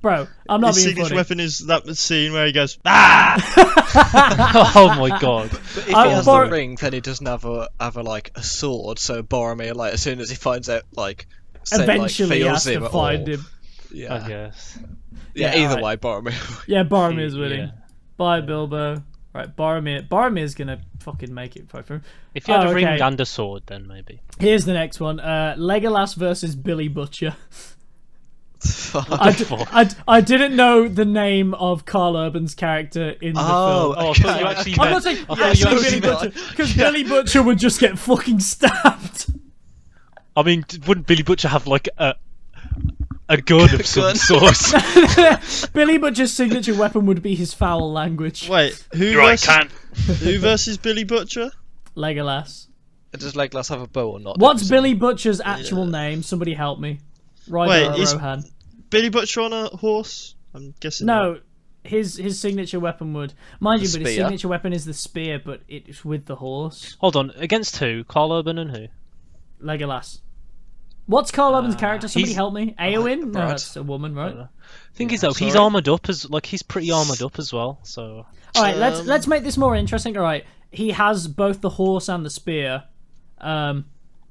Bro, I'm not his being signature funny. weapon is that scene where he goes Oh my god! But if he I- has Bor- the ring, then he doesn't have a sword. So Boromir, like as soon as he finds out, like say, Eventually he feels has him to at find all. him. Yeah, I guess. yeah. Yeah, Either alright. way, Boromir. Yeah, Boromir's winning. Yeah. Bye, Bilbo. Right, Boromir's gonna fucking make it for him. If you had Oh, a ring okay. and a sword, then maybe. Here's the next one. Legolas versus Billy Butcher. I didn't know the name of Carl Urban's character in the film. Oh, I thought you actually I'm not meant... saying I thought you Billy actually Butcher, because Billy Butcher would just get fucking stabbed. I mean, wouldn't Billy Butcher have like a gun of some Gun. sort? Billy Butcher's signature weapon would be his foul language. Wait, who versus Billy Butcher? Legolas. Does Legolas have a bow or not? What's Billy Butcher's actual name? Somebody help me. Ryder Wait, is Rohan. Billy Butcher on a horse? I'm guessing. No, his signature weapon would, mind you, The but his spear? signature weapon is the spear, but it's with the horse. Hold on, against who? Carl Urban and who? Legolas. What's Carl Urban's character? Somebody he's- help me. Eowyn? No, right. that's a woman, right? Thing is though, he's sorry. armored up as he's pretty armored up as well. So All right, let's make this more interesting. All right, he has both the horse and the spear, and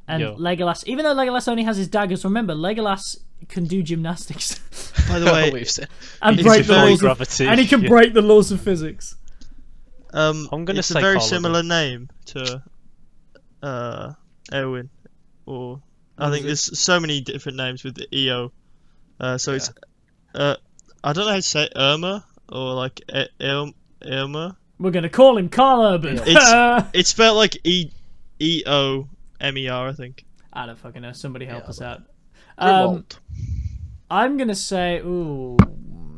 Yo. Legolas. Even though Legolas only has his daggers, remember Legolas can do gymnastics By the way, We've seen. and He's break the very laws gravity, and he can yeah. break the laws of physics. I'm gonna it's say a very Carl similar name to Erwin, or I think there's so many different names with the EO. So it's I don't know how to say Irma or like Irma. We're gonna call him Carl Urban. It's spelled like EOMER, I think. I don't fucking know. Somebody help us out. Grimwald. I'm gonna say, ooh,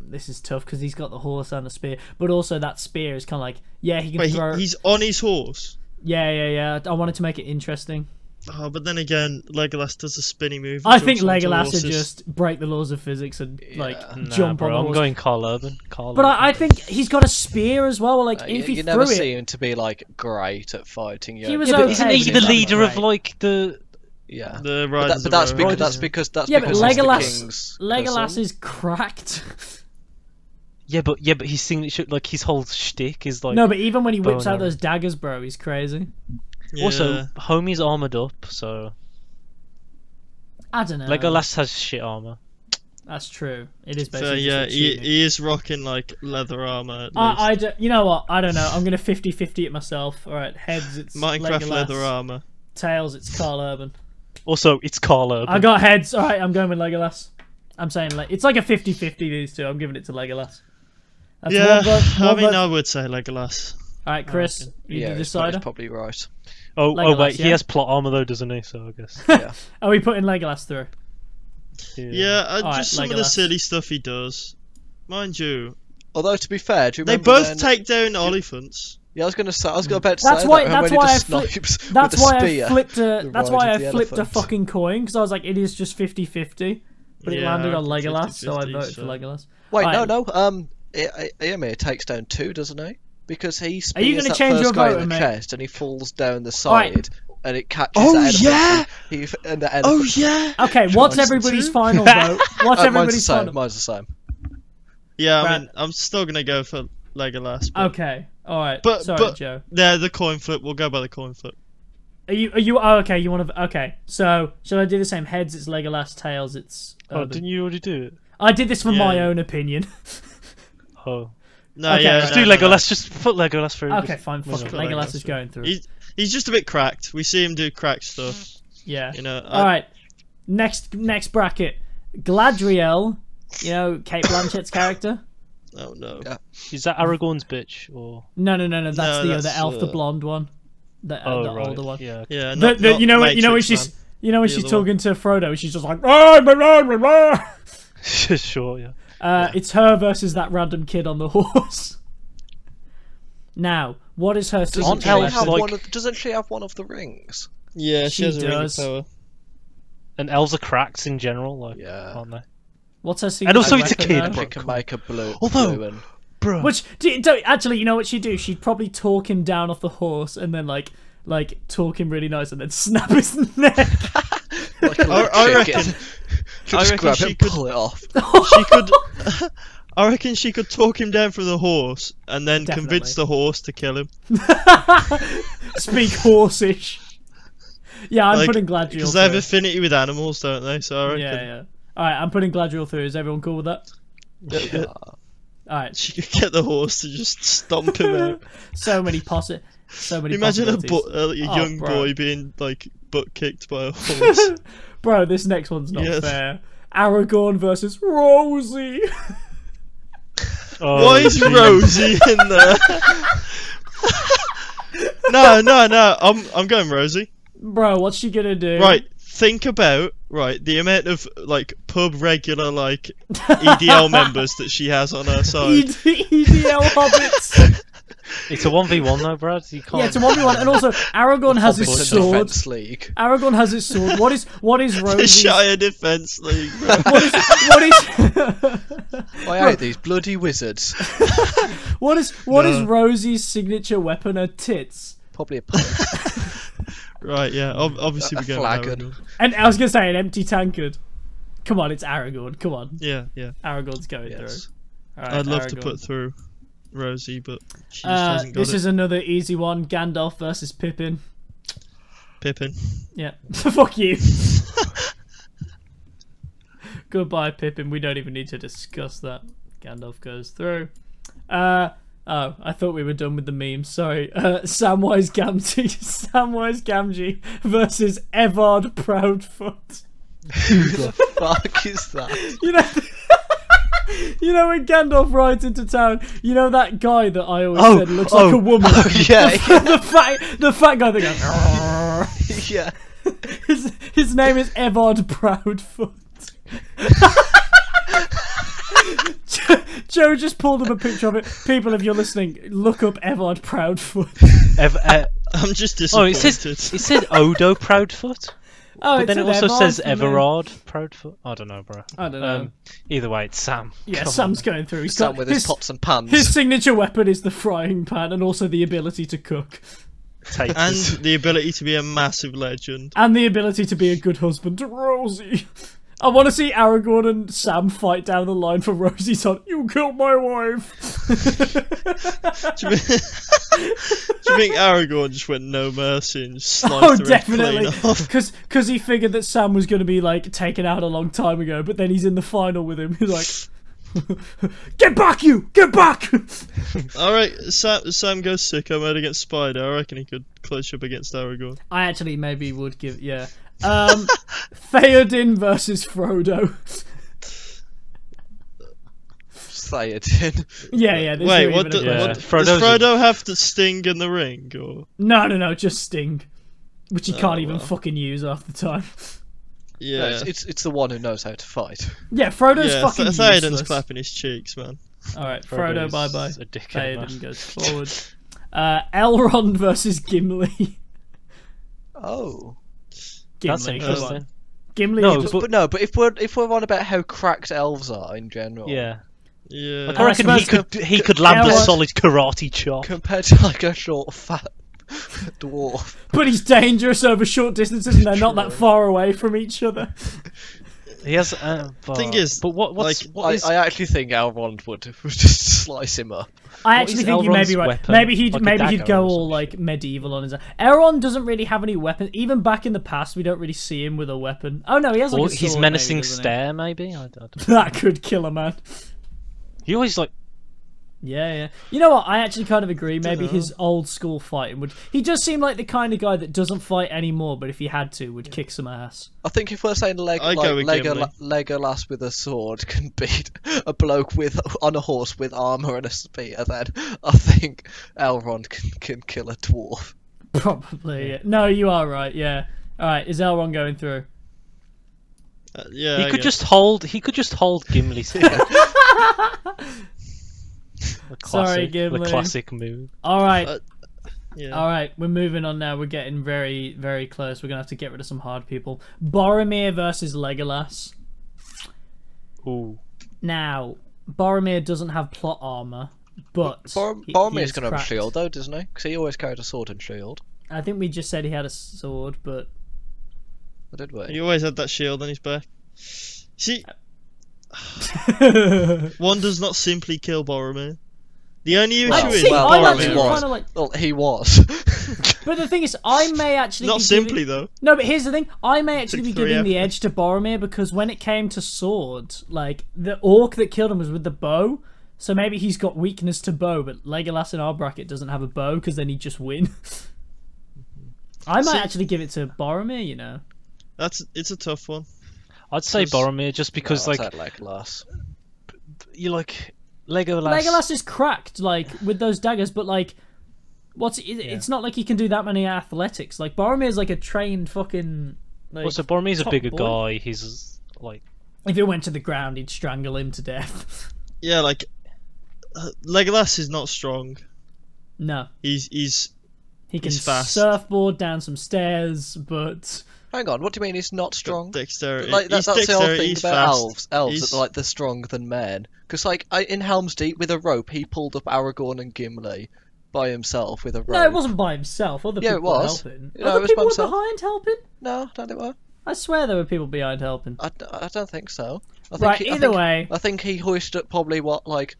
this is tough because he's got the horse and the spear, but also that spear is kind of like, yeah, he can Wait, throw. he's on his horse. Yeah. I wanted to make it interesting. Oh, but then again, Legolas does a spinning move. I think jumps onto Legolas horses. would just break the laws of physics and like Nah, jump bro, on the I'm horse. going Carl Urban. But I think he's got a spear as well. Like if he you threw never it, see him to be like great at fighting. He was yeah, but okay, isn't but he he's the not leader of great. like the? Yeah. The But, Riders but that's of because Rohan. that's because that's yeah, but because he's the Legolas king's cousin. is cracked. Yeah, but his signature, like his whole shtick is like. No, but even when he whips bow out and those daggers, bro, he's crazy. Yeah. Also, homie's armored up, so I don't know. Legolas has shit armor. That's true. It is So basically. yeah, just a tunic. he is rocking like leather armor. At least. I don't, you know what? I don't know. I'm gonna 50-50 it myself. All right, heads it's Minecraft Legolas. leather armor. Tails it's Carl Urban. Also, it's Carl Urban. I got heads. All right, I'm going with Legolas. I'm saying it's like a 50-50 these two. I'm giving it to Legolas. That's Yeah, one vote, I one mean, vote. I would say Legolas. All right, Chris, you Yeah, the he's decider. probably right. Oh Legolas, wait, yeah? he has plot armor though, doesn't he? So I guess. Yeah. Are we putting Legolas through? Yeah, Alright, just some of the Legolas. silly stuff he does. Mind you, Although to be fair, do you they remember both then- take down elephants. Yeah, I was gonna say. I was about to That's say why. that. That's when why he I just flipped. snipes That's with the why spear. I flipped a. the That's ride why of I the flipped a elephant. fucking coin because I was like, it is just 50-50. But it Yeah, landed I on reckon Legolas, so I 50-50, voted so- for Legolas. Wait, Alright. no. Eomer takes down two, doesn't he? Because he you spears gonna that change first your guy vote, in the mate? chest, and he falls down the Alright. side, and it catches Oh, the elephant. yeah! And the Oh elephant. yeah. Okay, what's Choice everybody's two? final vote? What's Mine's the everybody's same. final? Mine's the same. Yeah, I Right. mean, I'm still gonna go for Legolas. But Okay, all right. But- Sorry, but- Joe. yeah, the coin flip. We'll go by the coin flip. Are you? Oh, okay. You want to? Okay. So, shall I do the same? Heads, it's Legolas. Tails, it's. Oh, Urban. didn't you already do it? I did this for my Yeah. own opinion. Oh, No, Okay, yeah, right. just no, do no, Legolas. Just put Legolas through. Okay, just- fine. Fuck no, it. no. Legolas is going through. He's just a bit cracked. We see him do cracked stuff. Yeah. You know. All right. Next bracket. Gladriel. You know Kate Blanchett's character. Oh no. Yeah. Is that Aragorn's bitch or? No. That's No, the that's, other elf, the blonde one. The Oh, right. older one. Yeah. Yeah. The, Not, you know when Matrix, she's man. when The she's other one. talking to Frodo, she's just like "Ah, blah, blah, blah, blah." Sure. Yeah. It's her versus that random kid on the horse. Now, what is her Doesn't signature she elves weapon? have like- doesn't she have one of the rings? Yeah, She she has a ring of does. power. And elves are cracks in general, like, Yeah. aren't they? What's her signature And also it's a weapon, kid, though? She can make a blue. Although- blue and Bro. Which actually, you know what she'd do? She'd probably talk him down off the horse and then like talk him really nice and then snap his neck. like a little I chicken. reckon. She'll I just reckon grab she it and could- pull it off. She could. I reckon she could talk him down from the horse and then convince Definitely. the horse to kill him. Speak horseish. Yeah, I'm Like, putting Gladriel Because they have through. affinity with animals, don't they? So I reckon Yeah. Alright, I'm putting Gladriel through. Is everyone cool with that? Yeah. Alright, she could get the horse to just stomp him out. so many Imagine a, possibilities. a Oh, young bro. boy being like butt kicked by a horse. Bro, this next one's not Yes. fair. Aragorn versus Rosie. Oh, Why is jeez. Rosie in there? No. I'm going Rosie. Bro, what's she gonna do? Right. Think about the amount of like pub regular like EDL members that she has on her side. EDL hobbits. It's a 1v1 though, Brad. You can't. Yeah, it's a 1v1, and also Aragorn has his Hobbits sword. Defense League. Aragorn has his sword. What is The Rosie's? Shire Defence League. Bro. What is? I hate these bloody wizards. What is Rosie's signature weapon? Her tits. Probably a pun. Right, yeah. Obviously A we're going flagon. Aragorn. And I was gonna say an empty tankard. Come on, it's Aragorn. Come on, Yeah. Aragorn's going Yes. through. All right, I'd love to Aragorn. put through Rosie, but she just hasn't got This it. is another easy one. Gandalf versus Pippin. Pippin. Yeah. Fuck you. Goodbye, Pippin. We don't even need to discuss that. Gandalf goes through. Oh, I thought we were done with the memes. Sorry. Samwise Gamgee versus Evard Proudfoot. Who the fuck is that? You know, you know when Gandalf rides into town. You know that guy that I always said looks like a woman. Yeah, the fat guy that goes. yeah. His name is Evard Proudfoot. Joe just pulled up a picture of it. People, if you're listening, look up Evard Proudfoot. I'm just Oh, disappointed. it said Odo Proudfoot. Oh, But then it an also Evard says for me. Everard Proudfoot. I don't know, bro. I don't know. Either way, it's Sam. Yeah, Come Sam's on. going through. He's Sam got with his pots and pans. his signature weapon is the frying pan, and also the ability to cook, Take And this. the ability to be a massive legend. and the ability to be a good husband to Rosie. I want to see Aragorn and Sam fight down the line for Rosie's on. You killed my wife. Do you think Aragorn just went no mercy and just sliced Oh, the red definitely. clean off? Because he figured that Sam was going to be like taken out a long time ago, but then he's in the final with him. He's like, "Get back, you! Get back!" Alright, Sam goes sicko mode against Spider. I reckon he could clutch up against Aragorn. I actually maybe would give Theoden versus Frodo. Say it in. Yeah. there's Wait, no what, even a Yeah. question. does Frodo's- Frodo have to sting in the ring? Or No, just Sting, which he can't even well. fucking use half the time. No, yeah, it's the one who knows how to fight. Yeah, Frodo's yeah. fucking Theoden's useless. clapping his cheeks, man. All right, Frodo, Frodo's bye bye. a dickhead, man. Theoden goes forward. Elrond versus Gimli. Oh. That's Gimli, come interesting. on. Gimli. No, just, But if we're on about how cracked elves are in general, Yeah. Yeah. Like, I reckon suppose he could land a Elrond- solid karate chop. compared to like a short fat dwarf. but he's dangerous over short distances, and they're not that far away from each other. He has. Thing is, but what's like, what is I actually think Elrond would just slice him up. I What actually is think you may Elrond's be right. weapon? Maybe he'd Like a maybe he'd dagger go or all some like medieval on his own. Elrond doesn't really have any weapons. Even back in the past, we don't really see him with a weapon. Oh no, he has like or a sword, his maybe, menacing doesn't he? stare? Maybe I don't know. That could kill a man. He always like. Yeah. You know what? I actually kind of agree. Maybe Dunno. his old school fighting would. He does seem like the kind of guy that doesn't fight anymore, but if he had to, would kick some ass. I think if we're saying I go with Gimli. Legolas with a sword can beat a bloke on a horse with armor and a spear, then I think Elrond can kill a dwarf. Probably. Yeah. No, you are right. Yeah. All right. Is Elrond going through? Yeah. He I could guess. just hold. He could just hold Gimli's head. The classic, Sorry, Gimli. The classic move. All right. Yeah. All right, we're moving on now. We're getting very, very close. We're gonna have to get rid of some hard people. Boromir versus Legolas. Ooh. Now, Boromir doesn't have plot armor, but he Boromir's is going to have a cracked. shield though, doesn't he? Because he always carried a sword and shield. I think we just said he had a sword, but Or did we? He always had that shield on his back. See, one does not simply kill Boromir. The only issue Well, is see, I'm Boromir actually was. kind of like. Well, he was. But the thing is, I may actually not be simply giving... though. No, but here's the thing: I may actually be Took 3 giving the efforts. edge to Boromir because when it came to sword, like the orc that killed him was with the bow, so maybe he's got weakness to bow. But Legolas in our bracket doesn't have a bow because then he'd just win. I might See- actually give it to Boromir. You know, It's a tough one. I'd say 'Cause- Boromir just because No, like I'd say Legolas. you like Legolas. Legolas is cracked, like with those daggers, but like, it's not like he can do that many athletics. Like Boromir's like a trained fucking. Like, Also, Boromir's a top bigger boy. guy. He's like If it went to the ground, he'd strangle him to death. Yeah, like Legolas is not strong. No, He's he can He's fast. surfboard down some stairs, but Hang on, what do you mean he's not strong? got dexterity. Like He's that's the whole dexterity, thing he's about fast. elves. Elves He's- are like they're stronger than men. Because like in Helm's Deep with a rope, he pulled up Aragorn and Gimli by himself with a rope. no, it wasn't by himself. Other Yeah, it people were was. helping. No, it Other was people by were himself. behind helping. No, don't it work? I swear there were people behind helping. I don't think so. I think Right, he- I either think- way, I think he hoisted probably what like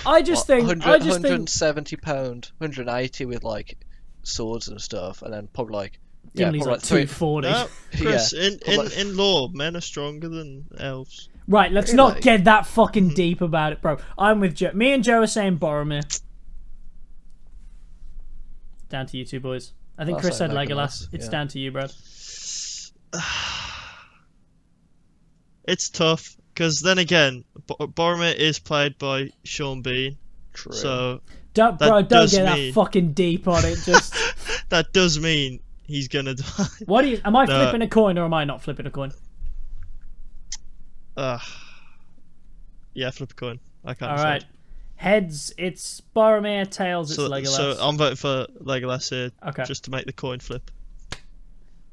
I just what, think 170 pound, 180 with like swords and stuff, and then probably like Gimli's probably like three- 240. No, Chris, Yeah, in lore, men are stronger than elves. Right, let's Really? not get that fucking deep about it, bro. I'm with Joe. Me and Joe are saying Boromir. Down to you two boys. I think I'll Chris say said Legolas. Legolas, It's yeah. down to you, Brad. It's tough because then again, Boromir is played by Sean Bean, True. so Don't, That bro, don't does get that mean- fucking deep on it. Just that does mean he's gonna die. what do you? Am I No. flipping a coin or am I not flipping a coin? Yeah, flip a coin. I can't. All decide. right. Heads, it's Boromir. Tails, it's So, Legolas. so I'm voting for Legolas here, Okay. just to make the coin flip.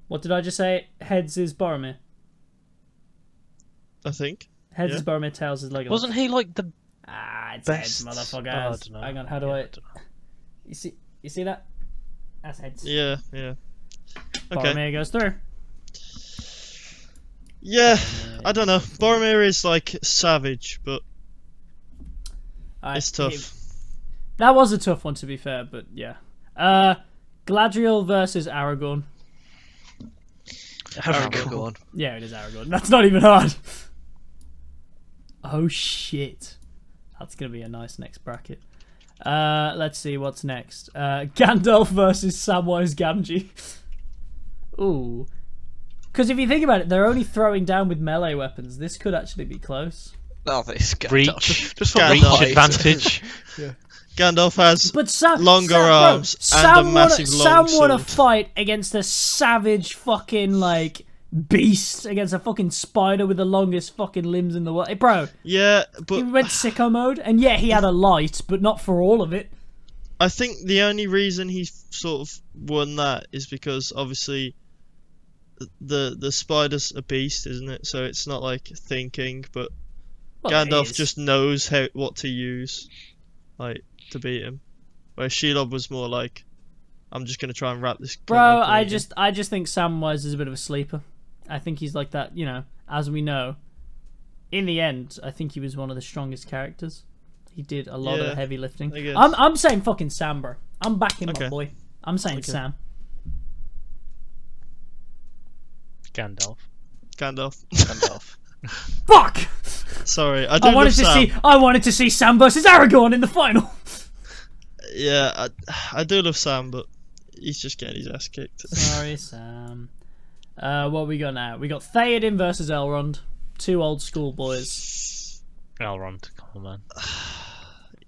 What did I just say? Heads is Boromir. I think. Heads Yeah. is Boromir. Tails is Legolas. wasn't he like the Ah, it's best? heads, Oh, I motherfuckers. don't know. Hang on, how do Yeah, I? don't know. You see that? That's heads. Yeah, yeah. Okay. Boromir goes through. Yeah, I don't know. Boromir is like savage, but Alright, it's tough. That was a tough one, to be fair, but yeah. Galadriel versus Aragorn. Aragorn, go on. Yeah, it is Aragorn. That's not even hard. Oh shit. That's gonna be a nice next bracket. Let's see what's next. Gandalf versus Samwise Gamgee. Ooh. Because if you think about it, they're only throwing down with melee weapons. This could actually be close. No, this Gandalf. Reach. Just for Gandalf. the reach height. advantage. Gandalf has But Sam, longer Sam, bro, arms and Sam a massive wanna, long Sam want to sword. fight against a savage fucking like beast, against a fucking spider with the longest fucking limbs in the world. Hey, bro, Yeah, he but went sicko mode, and yeah, he had a light, but not for all of it. I think the only reason he's sort of won that is because obviously the spider's a beast, isn't it? So it's not like thinking, but Well, it Gandalf is. just knows what to use, like to beat him. Whereas Shelob was more like, I'm just gonna try and wrap this. Bro, cunt up I and eat him." just think Samwise is a bit of a sleeper. I think he's like that, as we know. In the end, I think he was one of the strongest characters. He did a lot of Yeah, the heavy lifting. I guess. I'm saying fucking Sam, bro. I'm backing my Okay. boy. I'm saying Okay. Sam. Gandalf. Gandalf. Gandalf. Fuck! Sorry, I do I wanted love to Sam. see. I wanted to see Sam versus Aragorn in the final. Yeah, I do love Sam, but he's just getting his ass kicked. Sorry, Sam. What we got now? We got Theoden versus Elrond. Two old school boys. Elrond, come on, man.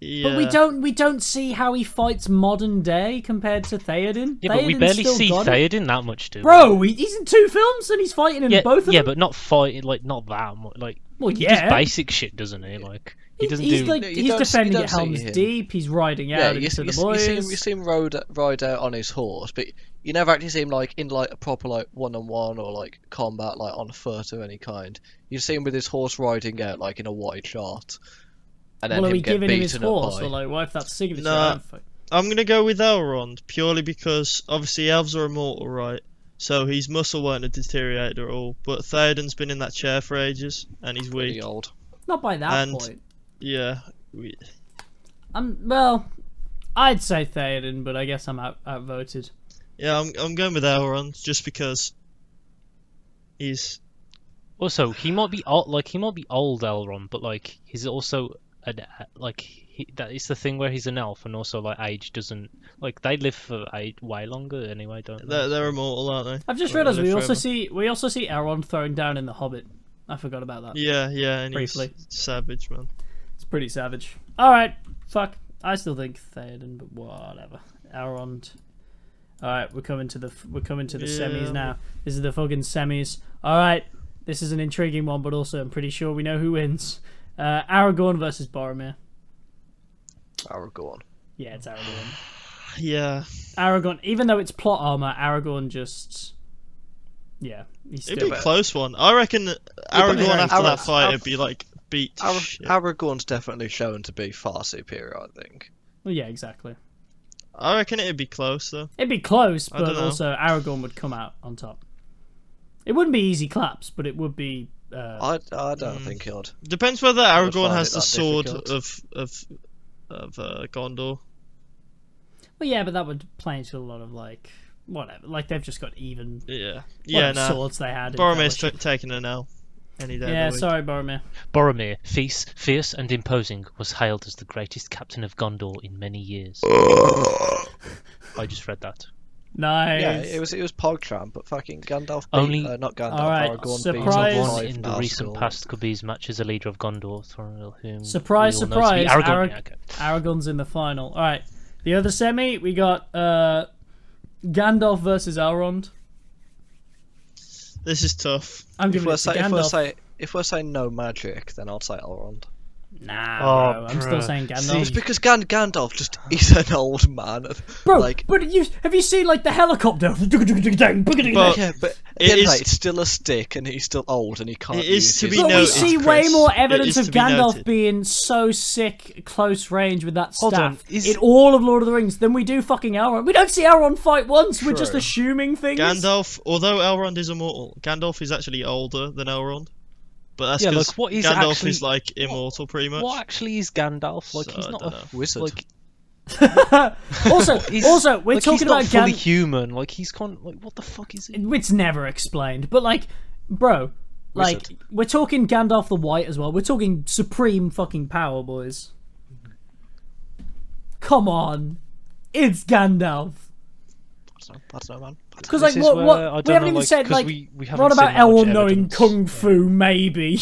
Yeah. But we don't see how he fights modern day compared to Theoden. Yeah, but we Theoden's barely still see got it. Theoden that much, do we? Bro, he's in 2 films and he's fighting in Yeah, both of yeah, them. but not fighting, like not that much. Like Well, he does yeah. basic shit, doesn't he? Like he doesn't he's do. like No, you he's don't- defending you at don't see Helm's him. Deep. He's riding Yeah, out you, into you, the boys. you see him ride out on his horse, but you never actually see him like in like a proper like one-on-one or like combat like on foot of any kind. You see him with his horse riding out like in a wide shot, and then Well, are him we get giving him his beaten up horse by. or like what if that's signature? Nah. I don't fuck- I'm gonna go with Elrond purely because obviously elves are immortal, right? So his muscle won't have deteriorated at all. But Theoden's been in that chair for ages and he's Pretty weak. old. Not by that And- point. Yeah. Well, I'd say Theoden, but I guess I'm outvoted. Yeah, I'm going with Elrond just because he's Also, he might be old, old Elrond, but like he's also that is the thing where he's an elf, and also like age doesn't like they live for way longer anyway, don't they? they're immortal, aren't they? I've just They realised live we forever. also see Elrond throwing down in The Hobbit. I forgot about that. Yeah, and Briefly. he's savage, man. It's pretty savage. All right, fuck. I still think Theoden, but whatever. Elrond. All right, we're coming to the semis now. This is the fucking semis. All right, this is an intriguing one, but also I'm pretty sure we know who wins. Aragorn versus Boromir. Aragorn. Yeah, it's Aragorn. Yeah. Aragorn, even though it's plot armor, Aragorn just, yeah, he's It'd still be a close one. I reckon Aragorn after that fight would be like beat. to shit. Aragorn's definitely shown to be far superior, I think. Well, yeah, exactly. I reckon it'd be close though. It'd be close, I don't but know. also Aragorn would come out on top. It wouldn't be easy claps, but it would be. I don't think he'd. Depends whether would Aragorn find has it the that sword difficult. of Gondor. Well, yeah, but that would play into a lot of like whatever. Like they've just got even Yeah. whatever Nah. swords they had. in Boromir's Fellowship. taking an L any day. Yeah, of the week. sorry, Boromir. Boromir, fierce and imposing, was hailed as the greatest captain of Gondor in many years. I just read that. Nice. Yeah, it was PogChamp, but fucking Gandalf Only- beat, not Gandalf, Alright, Aragorn surprise. beat One five in the Nazgûl. recent past could be his match as a leader of Gondor, Thornhill, whom Surprise, we all know to be surprise, Aragorn. Yeah, okay. Aragorn's in the final. All right, the other semi we got Gandalf versus Elrond. This is tough. I'm If giving we're, it to say, Gandalf. if we're saying no magic, then I'll say Elrond. Nah, Oh, bro. I'm still bruh. saying It's Gandalf. because Gandalf just is an old man. Bro, like, but have you seen like the helicopter? But yeah, but it again, is- mate, it's still a stick, and he's still old, and he can't It is use to his be But we noted, see Chris. way more It evidence is of to be Gandalf noted. being so sick close range with that Hold on, staff is- in all of Lord of the Rings than we do fucking Elrond. We don't see Elrond fight once. We're just True. assuming things. Gandalf, although Elrond is immortal, Gandalf is actually older than Elrond. But that's Yeah, because like, what is Gandalf actually- is like immortal pretty much. What actually is Gandalf? Like, So, he's I not don't a know. wizard. like. also, He's- we're like, talking he's not about fully Gandalf. human. Like, he's like, what the fuck is he? It's never explained, but like, bro, like Wizard. we're talking Gandalf the White as well. We're talking supreme fucking power, boys. Come on, it's Gandalf. I don't know, man. Because This like, is what where I don't we haven't know, even like, said 'cause like, we haven't what about seen that much Elrond knowing evidence. kung fu maybe,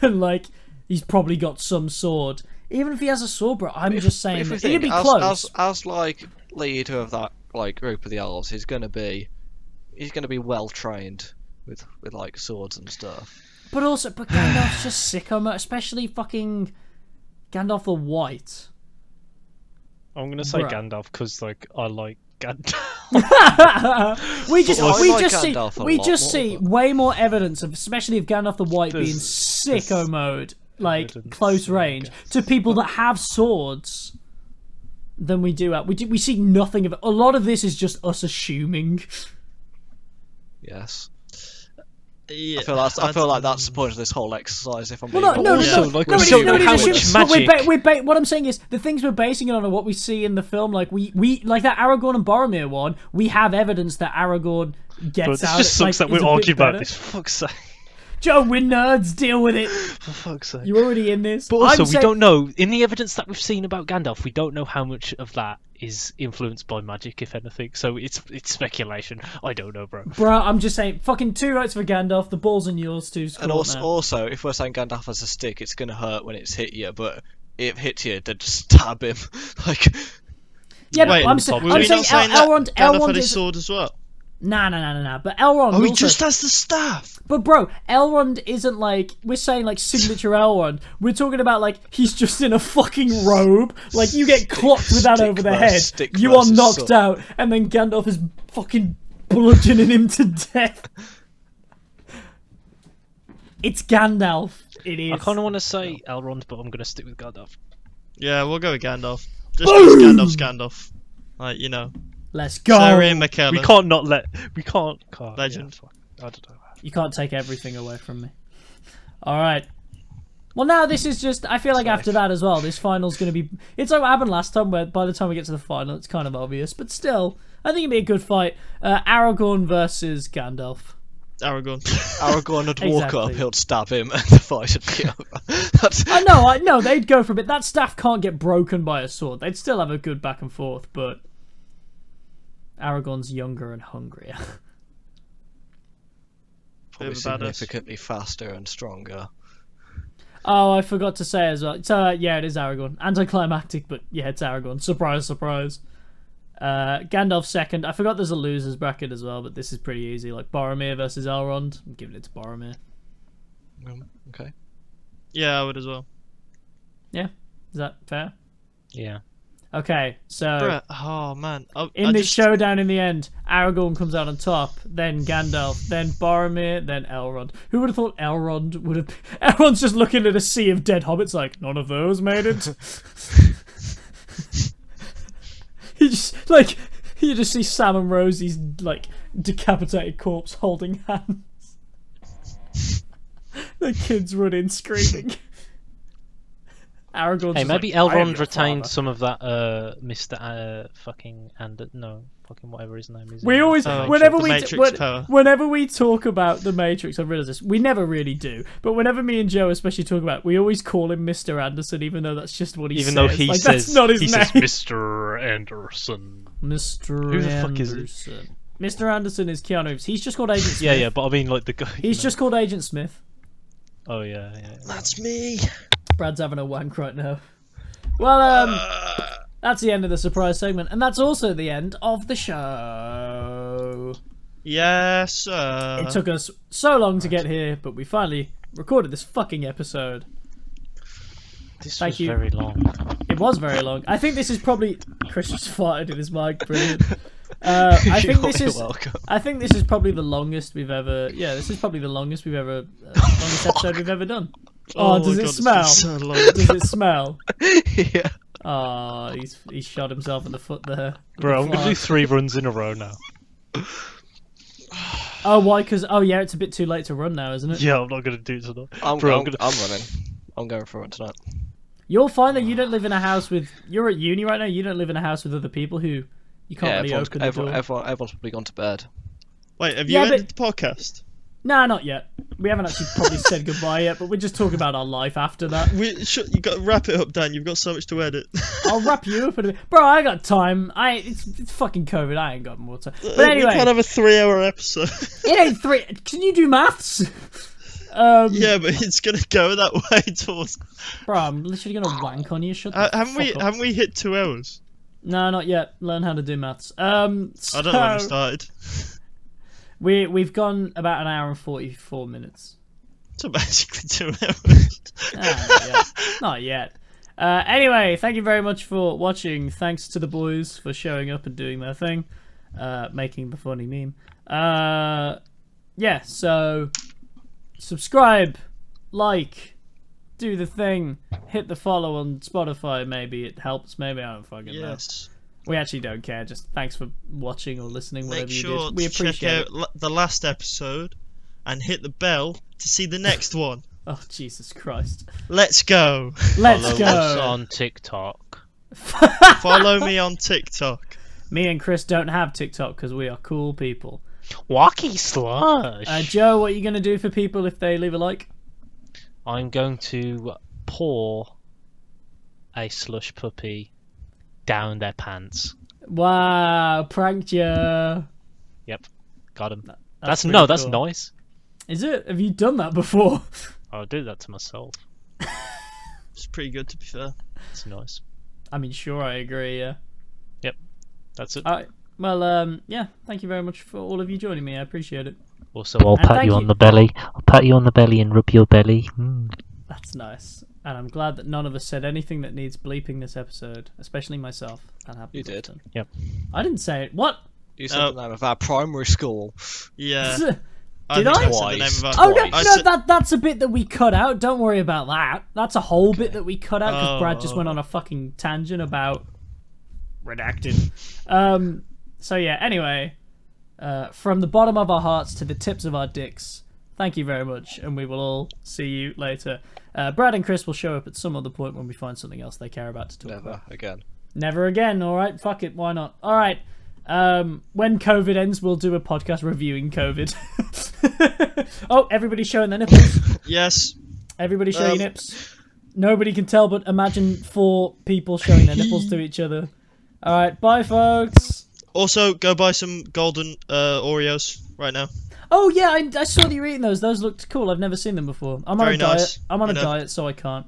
and like he's probably got some sword. Even if he has a sword, bro, I'm just saying If we that he'd think, be as, close. as like leader of that like group of the elves, he's gonna be well trained with like swords and stuff. But Gandalf's just sicko, mate, especially fucking Gandalf the White. I'm gonna say Bruh. Gandalf because like I like Gandalf. we just I we like just see Gandalf a we lot just more, see but- way more evidence of, especially of Gandalf the White being There's sicko mode, like evidence close of range to people that have swords than we do. We see nothing of it. A lot of this is just us assuming. Yes. Yeah, I feel like that's the point of this whole exercise. If I'm being Well, no, honest. also, like, no, we it don't is- know no, it how is much assumed, but magic- what I'm saying is the things we're basing it on are what we see in the film. Like we like that Aragorn and Boromir one. We have evidence that Aragorn gets But this out. just sucks like, that is we're a bit arguing about better. this. For fuck's sake. Joe, we're nerds. Deal with it. For fuck's sake. You're already in this. But also, I'm we saying- don't know. In the evidence that we've seen about Gandalf, we don't know how much of that is influenced by magic, if anything. So it's speculation. I don't know, bro. Bro, I'm just saying, fucking 2 votes for Gandalf. The ball's in yours too. And also, if we're saying Gandalf has a stick, it's gonna hurt when it's hit you. But if it hits you, then just stab him. Like, yeah, Wait, but I'm were saying we not saying that Elrond. Gandalf Elrond had his is sword as well? nah. But Elrond. Oh, he also- just has the staff. But bro, Elrond isn't like we're saying like signature Elrond. We're talking about like he's just in a fucking robe. Like you get clocked with that stick over the versus head, stick you are versus knocked sword. out, and then Gandalf is fucking bludgeoning him to death. It's Gandalf. It is. I kind of want to say Elrond, but I'm going to stick with Gandalf. Yeah, we'll go with Gandalf. Just because Gandalf's Gandalf. Like, you know. Let's go. Sir Ian McKellen. We can't not let. We can't. Legend. Yeah, fuck. I don't know. You can't take everything away from me. All right. Well, now this is just. I feel like after that as well, this final's going to be. It's like what happened last time, where by the time we get to the final, it's kind of obvious. But still, I think it'd be a good fight. Aragorn versus Gandalf. Aragorn. Aragorn would walk Exactly. up, he'll stab him, and the fight would be over. That's, I know they'd go for a bit. That staff can't get broken by a sword. They'd still have a good back and forth, but Aragorn's younger and hungrier. Probably bit of a badass. significantly faster and stronger. Oh, I forgot to say as well. So yeah, it is Aragorn. Anticlimactic, but yeah, it's Aragorn. Surprise, surprise. Gandalf second. I forgot there's a losers bracket as well, but this is pretty easy. Like Boromir versus Elrond. I'm giving it to Boromir. Okay. Yeah, I would as well. Yeah, is that fair? Yeah. Okay, so Bruh, oh man. in this showdown in the end, Aragorn comes out on top, then Gandalf, then Boromir, then Elrond. Who would have thought Elrond would have... Elrond's just looking at a sea of dead hobbits like, none of those made it. You just see Sam and Rosie's, like, decapitated corpse holding hands. The kids run in screaming. Aragorn's Hey, just maybe like, "I am Elrond your retained father." some of that, Mr. Fucking fucking whatever his name is. We always, Oh, whenever the we, Matrix power. whenever we talk about the Matrix, I've realised this. We never really do, but whenever me and Joe especially talk about it, we always call him Mr. Anderson, even though that's just what he says. Even though he like, says that's not his he name. says Mr. Anderson. Mr. Who the fuck is Anderson. Mr. Anderson is Keanu Reeves. He's just called Agent Smith. Yeah, yeah, but I mean like the guy. He's just called Agent Smith. Oh yeah, yeah. That's me. Brad's having a wank right now. Well, that's the end of the surprise segment, and that's also the end of the show. Yes, sir. It took us so long to get here, but we finally recorded this fucking episode. This Thank was you. very long. It was very long. I think this is probably... Chris just farted in his mic. Brilliant. I think this You're is... welcome. I think this is probably the longest we've ever... Yeah, this is probably the longest we've ever... longest episode we've ever done. Oh, does my it God, smell? it's been so long. Does it smell? Yeah. Oh, he shot himself in the foot there. with Bro, the I'm gonna do fart. 3 runs in a row now. Oh, why? Because... Oh, yeah, it's a bit too late to run now, isn't it? Yeah, I'm not gonna do it tonight. I'm Bro, I'm running. I'm going for it tonight. You'll find that you don't live in a house with... You're at uni right now. You don't live in a house with other people who... You can't really open the door. Everyone's probably gone to bed. Wait, have you Yeah, ended the podcast? Nah, not yet. We haven't actually probably said goodbye yet, but we're just talking about our life after that. You got to wrap it up, Dan. You've got so much to edit. I'll wrap you up in a bit. Bro, I got time. It's fucking COVID. I ain't got more time. But We anyway, can't have a 3-hour episode. it ain't 3. Can you do maths? Yeah, but it's gonna go that way towards. Bro, I'm literally gonna wank on you. Shut the fuck up. Haven't we hit 2 hours? No, not yet. Learn how to do maths. I don't know when we started. We've gone about an hour and 44 minutes. So basically 2 hours. Not yet. Anyway, thank you very much for watching. Thanks to the boys for showing up and doing their thing, making the funny meme. Yeah, so subscribe, like, do the thing, hit the follow on Spotify. Maybe it helps. Maybe I don't fucking know. Yes. We actually don't care. Just thanks for watching or listening. Whatever Make you sure did, we to check appreciate out it. the last episode and hit the bell to see the next one. Oh Jesus Christ! Let's go. Let's Follow us go. on TikTok. Follow me on TikTok. Me and Chris don't have TikTok because we are cool people. Walkie slush. Joe, what are you gonna do for people if they leave a like? I'm going to pour a slush puppy down their pants. Wow, pranked you. Yep, got him. That's pretty that's cool. nice. Is it? Have you done that before? I'll do that to myself. It's pretty good, to be fair. It's nice. I mean, sure, I agree. Yeah. That's it. Alright. Well, yeah. Thank you very much for all of you joining me. I appreciate it. Also, I'll And pat thank you you- on the belly. I'll pat you on the belly and rub your belly. That's nice. And I'm glad that none of us said anything that needs bleeping this episode, especially myself. That happens You did. often. Yep. I didn't say it. What? You said the name of our primary school. Yeah. Did think I? said the name of our- Oh no, I no, said- that's a bit that we cut out. Don't worry about that. That's a whole bit that we cut out because Brad just went on a fucking tangent about redacted. So yeah. Anyway, from the bottom of our hearts to the tips of our dicks, thank you very much, and we will all see you later. Brad and Chris will show up at some other point when we find something else they care about to talk about. Never again. Never again. All right, fuck it. Why not? All right. When COVID ends, we'll do a podcast reviewing COVID. Oh, everybody's showing their nipples. Yes. Everybody show your nips. Nobody can tell, but imagine 4 people showing their nipples to each other. All right, bye, folks. Also, go buy some golden Oreos right now. Oh yeah, I saw that you're eating those. Those looked cool. I've never seen them before. I'm on Very a diet. nice, I'm on a diet, so I can't.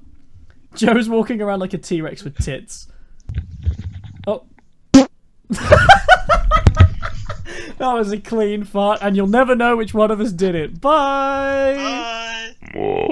Joe's walking around like a T-Rex with tits. Oh. That was a clean fart, and you'll never know which one of us did it. Bye! Bye!